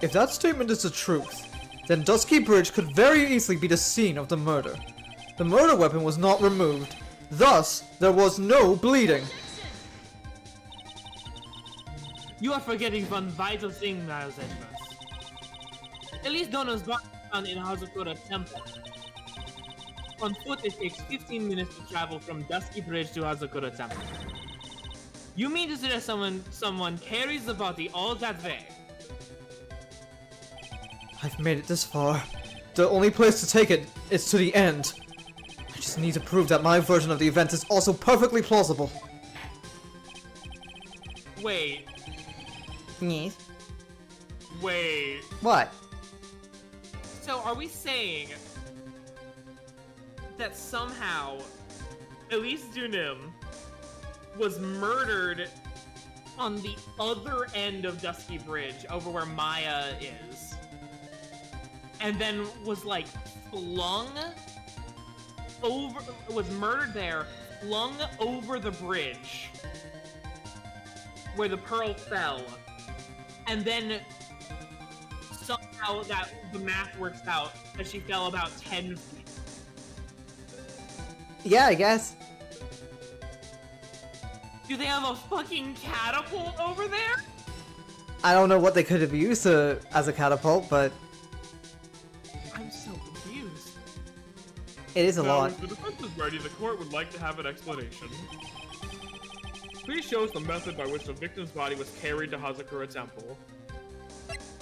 If that statement is the truth, then Dusky Bridge could very easily be the scene of the murder. The murder weapon was not removed, Thus, there was no bleeding. You are forgetting one vital thing, Miles Edwards. At least Donna's body was found in Hazakura Temple. On foot, it takes 15 minutes to travel from Dusky Bridge to Hazakura Temple. You mean to say that someone carries the body all that way? I've made it this far. The only place to take it is to the end. I just need to prove that my version of the event is also perfectly plausible. Wait. Yes. Wait. What? So are we saying that somehow Elise Dunim was murdered on the other end of Dusky Bridge, over where Maya is, and then was like flung over, was murdered there, flung over the bridge where the pearl fell, and then somehow that the math works out that she fell about 10 feet. Yeah, I guess. Do they have a fucking catapult over there? I don't know what they could have used as a catapult, but I'm so confused. it is a Now, lot. if the defense is ready, the court would like to have an explanation. Please show us the method by which the victim's body was carried to Hazakura Temple.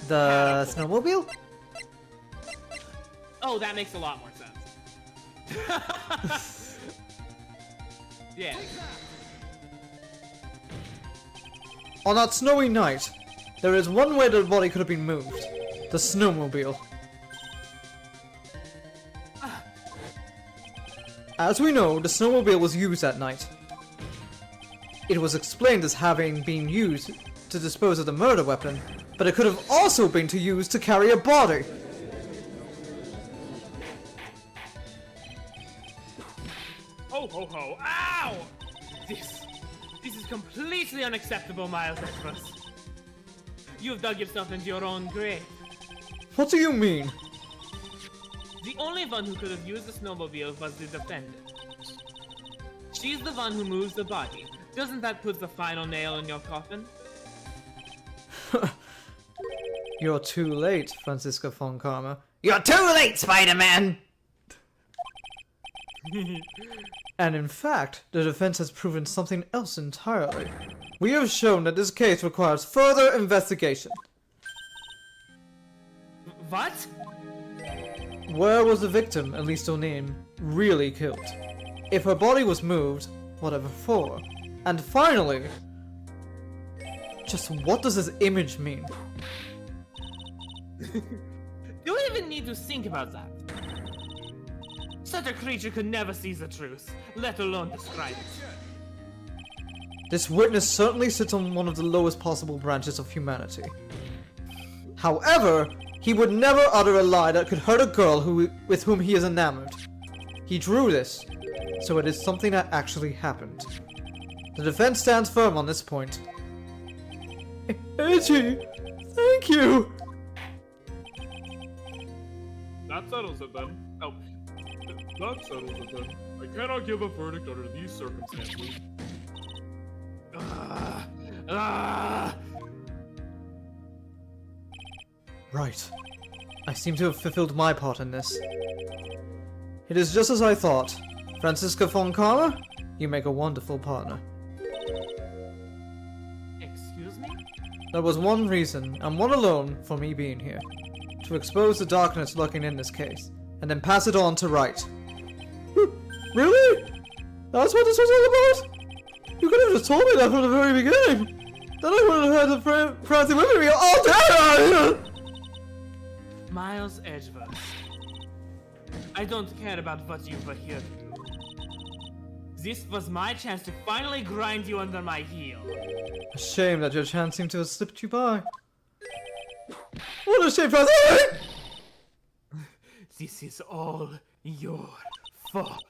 The snowmobile? Oh, that makes a lot more sense. Yeah. On that snowy night, there is one way the body could have been moved. The snowmobile. As we know, the snowmobile was used that night. It was explained as having been used to dispose of the murder weapon, but it could have also been used to carry a body. Ho ho ho! Ow! This is completely unacceptable, Miles Edwards. You've dug yourself into your own grave. What do you mean? The only one who could have used the snowmobile was the defendant. She's the one who moves the body. Doesn't that put the final nail in your coffin? You're too late, Franziska von Karma. You're too late, Spider-Man! And in fact, the defense has proven something else entirely. We have shown that this case requires further investigation. What? Where was the victim, Elise O'Neill, really killed? If her body was moved, whatever for? And finally, just what does this image mean? You don't even need to think about that. Such a creature could never see the truth, let alone describe it. This witness certainly sits on one of the lowest possible branches of humanity. However, he would never utter a lie that could hurt a girl with whom he is enamored. He drew this, so it is something that actually happened. The defense stands firm on this point. Edgy, thank you! That settles it then. Oh, that settles it then. I cannot give a verdict under these circumstances. Right. I seem to have fulfilled my part in this. It is just as I thought. Franziska von Karma, you make a wonderful partner. Excuse me? There was one reason, and one alone, for me being here. To expose the darkness lurking in this case, and then pass it on to Right. Really? That's what this was all about? You could have just told me that from the very beginning! Then I would have had the Francie with me all day! Miles Edgeworth. I don't care about what you were here to do. This was my chance to finally grind you under my heel. A shame that your chance seemed to have slipped you by. What a shame, Francie! This is all your fault.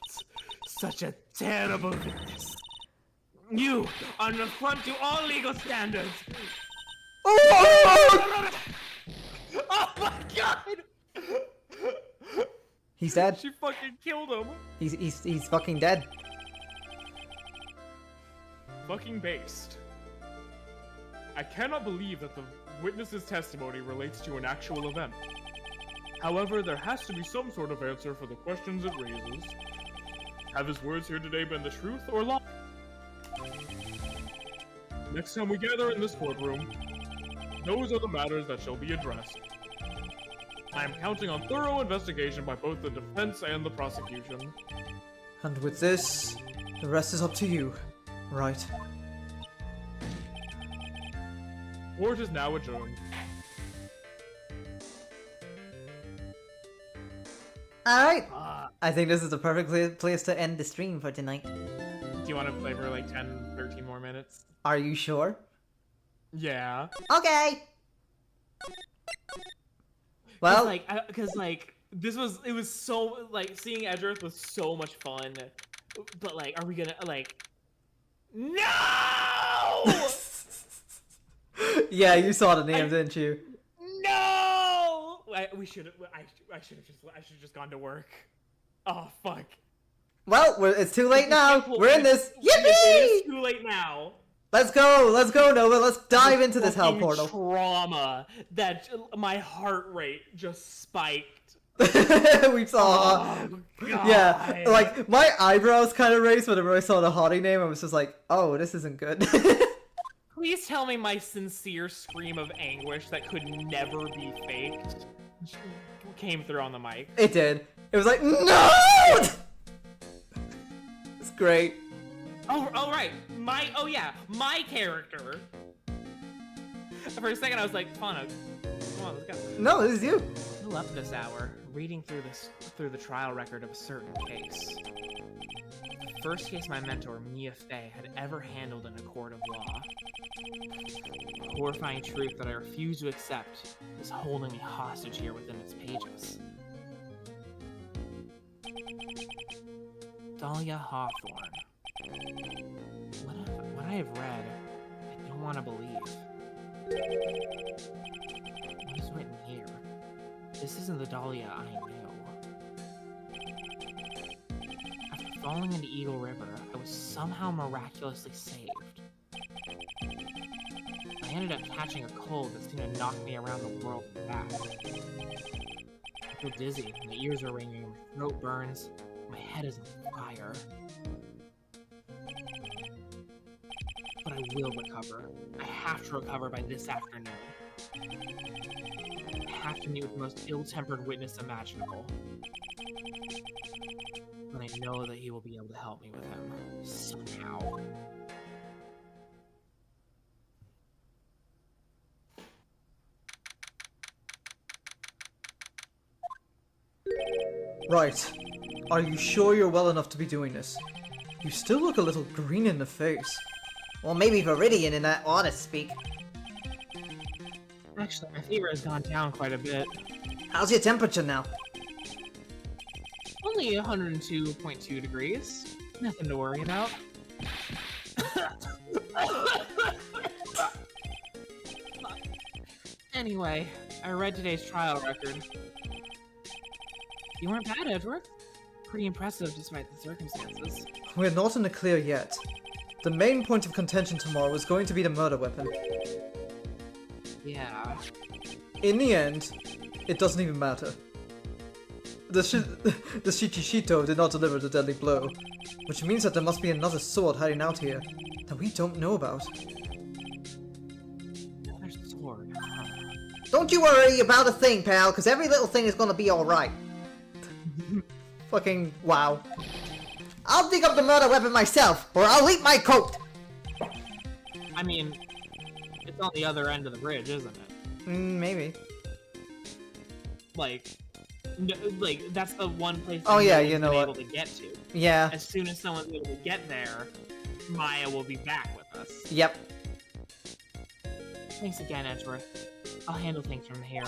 Such a terrible witness. You are an affront to all legal standards. Oh! Oh my god! He's dead. She fucking killed him. He's fucking dead. fucking based. I cannot believe that the witness's testimony relates to an actual event. However, there has to be some sort of answer for the questions it raises. Have his words here today been the truth or lie? Next time we gather in this courtroom, those are the matters that shall be addressed. I am counting on thorough investigation by both the defense and the prosecution. And with this, the rest is up to you, right? Court is now adjourned. Alright! I think this is the perfect place to end the stream for tonight. Do you want to play for like 10, 13 more minutes? Are you sure? Yeah. Okay! Well, because it was so, like, seeing Edgeworth was so much fun, but, like, are we gonna, like, no! yeah, you saw the name, didn't you? No! I should have just gone to work. Oh, fuck. Well, it's too late now. We're in this. Yippee! It's too late now. Let's go, Nova. Let's dive into this hell Fucking portal. Trauma that my heart rate just spiked. We saw. Oh, God. Yeah, like my eyebrows kind of raised whenever I saw the hottie name. I was just like, oh, this isn't good. Please tell me my sincere scream of anguish that could never be faked came through on the mic. It did. It was like, no! It's great. Oh right, my character. For a second, I was like, Fauna, come on, let's go. No, this is you. Still up this hour, reading through the trial record of a certain case. The first case my mentor, Mia Fey, had ever handled in a court of law. The horrifying truth that I refuse to accept is holding me hostage here within its pages. Dahlia Hawthorne. What I have read, I don't want to believe. What is written here? This isn't the Dahlia I knew. After falling into Eagle River, I was somehow miraculously saved. I ended up catching a cold that seemed to knock me around the world and back. I feel dizzy, my ears are ringing, my throat burns, my head is on fire. But I will recover. I have to recover by this afternoon. I have to meet with the most ill-tempered witness imaginable. And I know that he will be able to help me with him. Somehow. Right. Are you sure you're well enough to be doing this? You still look a little green in the face. Well, maybe Viridian in that honest speak. Actually, my fever has gone down quite a bit. How's your temperature now? Only 102.2 degrees. Nothing to worry about. Anyway, I read today's trial record. You weren't bad, Edgeworth. Pretty impressive despite the circumstances. We're not in the clear yet. The main point of contention tomorrow is going to be the murder weapon. Yeah. In the end, it doesn't even matter. The Shichishito did not deliver the deadly blow, which means that there must be another sword hiding out here that we don't know about. Another sword, huh? Don't you worry about a thing, pal, because every little thing is gonna be alright. Fucking wow. I'll dig up the murder weapon myself, or I'll eat my coat! I mean, it's on the other end of the bridge, isn't it? Maybe. Like, that's the one place Oh yeah, no you know one's what? been able to get to. Yeah. As soon as someone's able to get there, Maya will be back with us. Yep. Thanks again, Edgeworth. I'll handle things from here.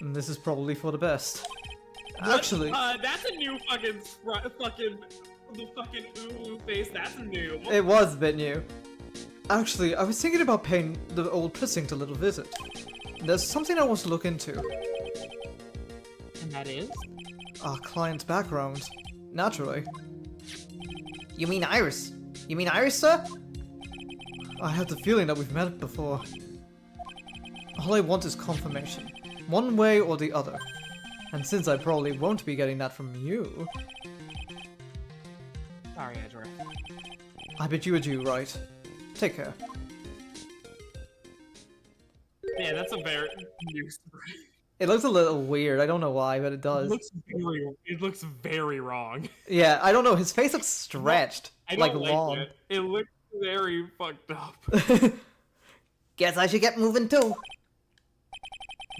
And this is probably for the best. Actually, That's a new fucking the fucking ooh face. That's new. it was a bit new. Actually, I was thinking about paying the old precinct a little visit. There's something I want to look into. And that is? Our client's background. Naturally. You mean Iris? You mean Iris, sir? I have the feeling that we've met before. All I want is confirmation. One way or the other. And since I probably won't be getting that from you... Sorry, Edgeworth. I bid you adieu, right? Take care. Yeah, that's a very... It looks a little weird, I don't know why, but it does. It looks very wrong. Yeah, I don't know, his face looks stretched. I like don't long. it. It looks very fucked up. Guess I should get moving too.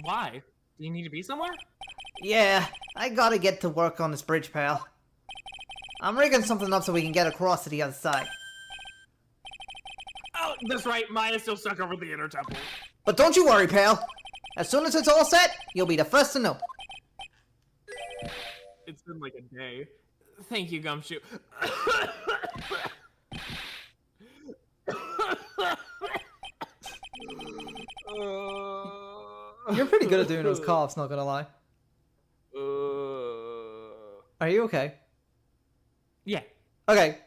Why? Do you need to be somewhere? Yeah, I gotta get to work on this bridge, pal. I'm rigging something up so we can get across to the other side. Oh, that's right. Maya's still stuck over the inner temple. But don't you worry, pal. As soon as it's all set, you'll be the first to know. It's been like a day. Thank you, Gumshoe. You're pretty good at doing those coughs, not gonna lie. Are you okay? Yeah, Okay.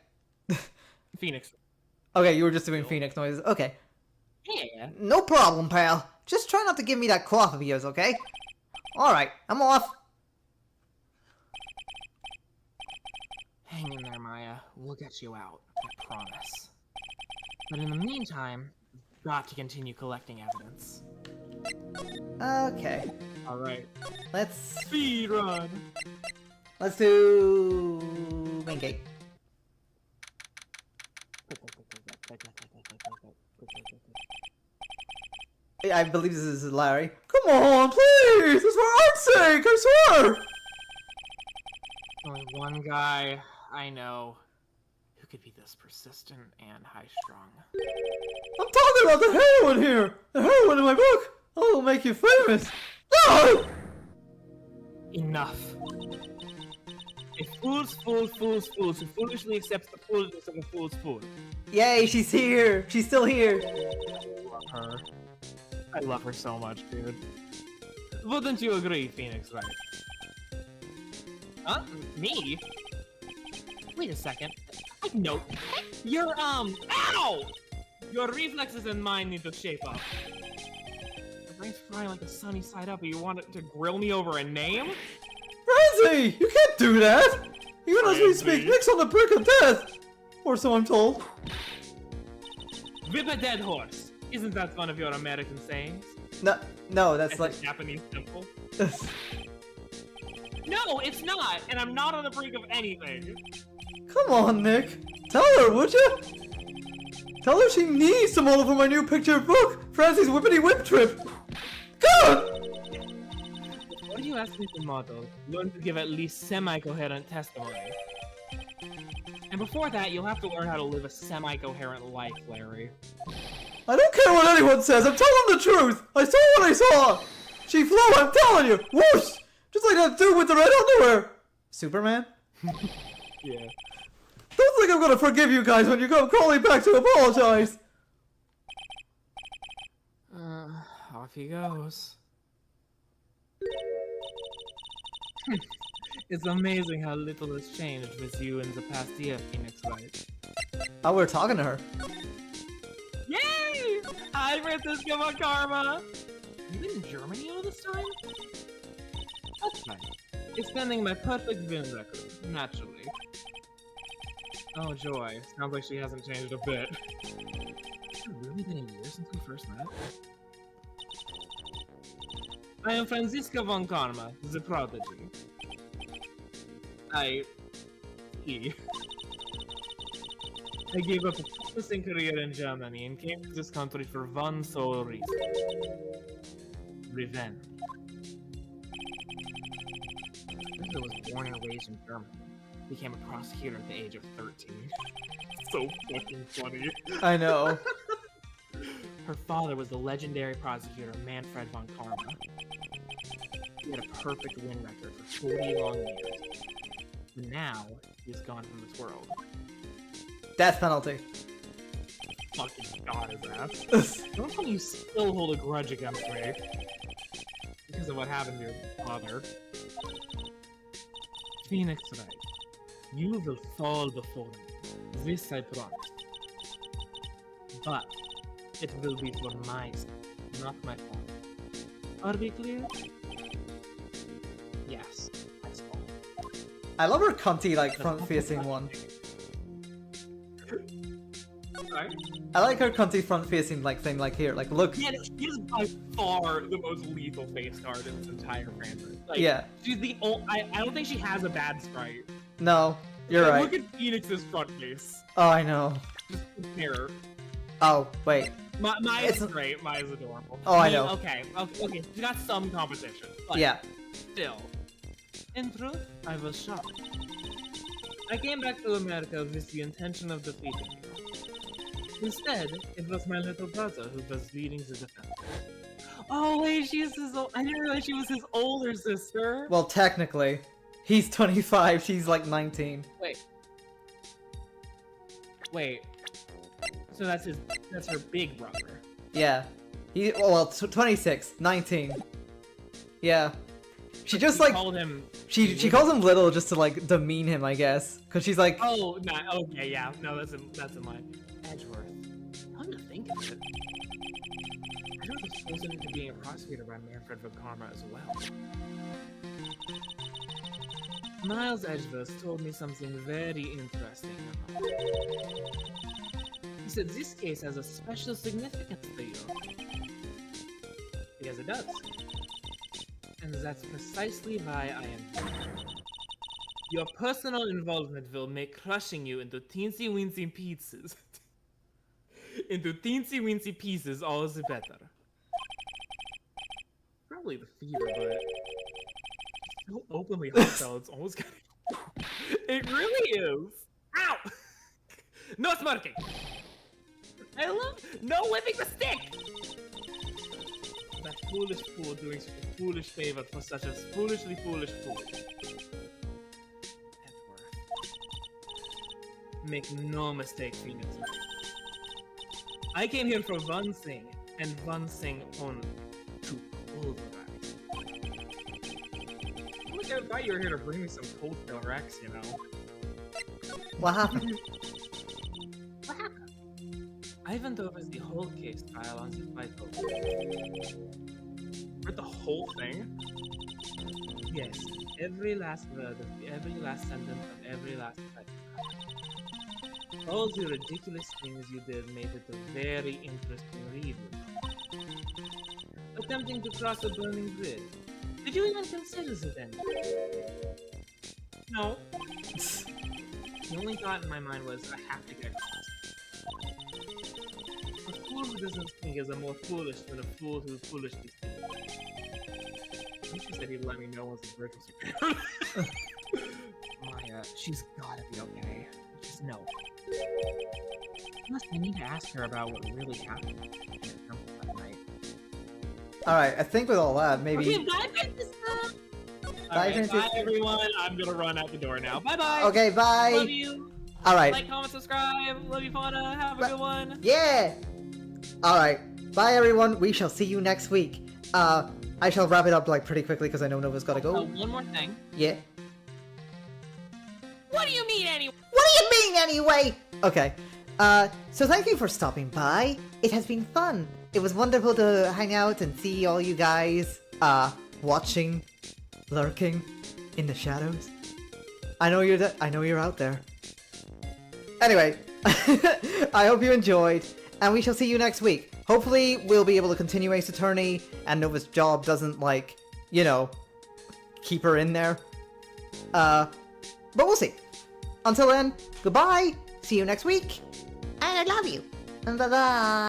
Phoenix. Okay, you were just doing Phoenix noises. Okay. Yeah. No problem, pal. Just try not to give me that cough of yours, okay? Alright, I'm off. Hang in there, Maya. We'll get you out. I promise. But in the meantime, we've got to continue collecting evidence. Okay. Alright. Let's Speed run! do main gate. I believe this is Larry. Come on, please! It's for art's sake, I swear! Only one guy I know who could be this persistent and high-strung. I'm talking about the heroine here! The heroine in my book! I'll make you famous! No! Enough. A fool's fool who foolishly accepts the foolishness of a fool's fool. Yay, she's here! She's still here! Love her. I love her so much, dude. Wouldn't you agree, Phoenix, right? Huh? Me? Wait a second. No. Your, ow! Your reflexes and mine need to shape up. Your brain's frying like the sunny side up, and you want it to grill me over a name? Ramsey! You can't do that! Even as we speak, Nick's on the brink of death! Or so I'm told. Whip a dead horse. Isn't that one of your American sayings? No, that's As like... a Japanese temple. No, it's not, and I'm not on the brink of anything. Come on, Nick. Tell her, would you? Tell her she needs to mull over my new picture book, Francie's Whippity Whip Trip. God! What do you ask me to model? Learn to give at least semi-coherent testimony. And before that, you'll have to learn how to live a semi-coherent life, Larry. I don't care what anyone says, I'm telling the truth! I saw what I saw! She flew, I'm telling you! Whoosh! Just like that dude with the red underwear! Superman? Yeah. Don't think I'm gonna forgive you guys when you come crawling back to apologize! Off he goes. It's amazing how little has changed with you in the past year, Phoenix Wright. Oh, we're talking to her. Yay! Hi, Francisco von Karma! You been in Germany all this time? That's fine. Extending my perfect win record, naturally. Oh joy, sounds like she hasn't changed a bit. Has it really been a year since we first met? I am Francisco von Karma, the prodigy. I gave up a promising career in Germany and came to this country for one sole reason. Revenge. Francisco was born and raised in Germany. Became a prosecutor at the age of 13. So fucking funny. I know. Her father was the legendary prosecutor Manfred von Karma. He had a perfect win record for 40 long years. But now, he's gone from this world. Death penalty. Fucking got his ass. Don't tell me you still hold a grudge against me. Because of what happened to your father. Phoenix Wright, you will fall before me. This I promise. But it will be for my sake, not my father. Are we clear? Yes, I saw. I love her cunty, like, front-facing one. Sorry? I like her cunty front-facing, like, thing, like, here. Like, look. Yeah, she is by far the most lethal face card in this entire franchise. Like, Yeah. She's the only. I don't think she has a bad sprite. No, you're Like, right. Look at Phoenix's front face. Oh, I know. Just compare. Oh, wait. Maya's It's- great. Maya's adorable. Oh, I mean, know. Okay. She got some competition. But Yeah. Still. In truth, I was shocked. I came back to America with the intention of defeating you. Instead, it was my little brother who was leading the defense. Oh wait, she's his. I didn't realize she was his older sister. Well, technically. He's 25, she's like 19. Wait. So that's her big brother. Yeah. Well, 26, 19. Yeah. She just like called him. she calls him little just to like demean him, I guess, because she's like, Oh, no. Okay, yeah. No, that's in line. Edgeworth. Come to think of it, I was exposed into being a prosecutor by Manfred von Karma as well. Miles Edgeworth told me something very interesting. He said this case has a special significance to you. Because it does. And that's precisely why I am here. Your personal involvement will make crushing you into teensy-weensy pieces. Into teensy-weensy pieces all the better. Probably the fever, but... so openly hostile, it's almost kind of... It really is! Ow! No smoking! I love... No whipping the stick! That foolish fool doing such a foolish favor for such a foolishly foolish fool. Edward. Make no mistake, Phoenix. I came here for one thing, and one thing only. To pulverize. Look, I thought you were here to bring me some cold-tail Rex, you know? what happened? What happened? I went over the whole case file on the fight over. Read the whole thing? Yes, every last word of every last sentence of every last fight. All the ridiculous things you did made it a very interesting read. Attempting to cross a burning bridge. Did you even consider the ending? No. The only thought in my mind was, I have to get across. A fool who doesn't think is a more foolish than a fool who foolishly thinks. I wish he said he'd let me know once the bridge was repaired. Maya, she's gotta be okay. Just no. Plus, I need to ask her about what really happened in the temple that night. Alright, I think with all that, maybe... Okay, bye, Princess! Alright, Princess. bye everyone. I'm gonna run out the door now. Bye bye! Okay, bye! Love you! Alright. Like, comment, subscribe. Love you, Fauna. Have a good one. Yeah! Alright, bye everyone, we shall see you next week. I shall wrap it up like pretty quickly because I know Nova's gotta Oh, go. one more thing. Yeah. What do you mean anyway? What do you mean anyway? Okay. So thank you for stopping by. It has been fun. It was wonderful to hang out and see all you guys, watching, lurking in the shadows. I know you're I know you're out there. Anyway, I hope you enjoyed, and we shall see you next week. Hopefully, we'll be able to continue Ace Attorney, and Nova's job doesn't, like, you know, keep her in there. But we'll see. Until then, goodbye, see you next week, and I love you, and bye-bye.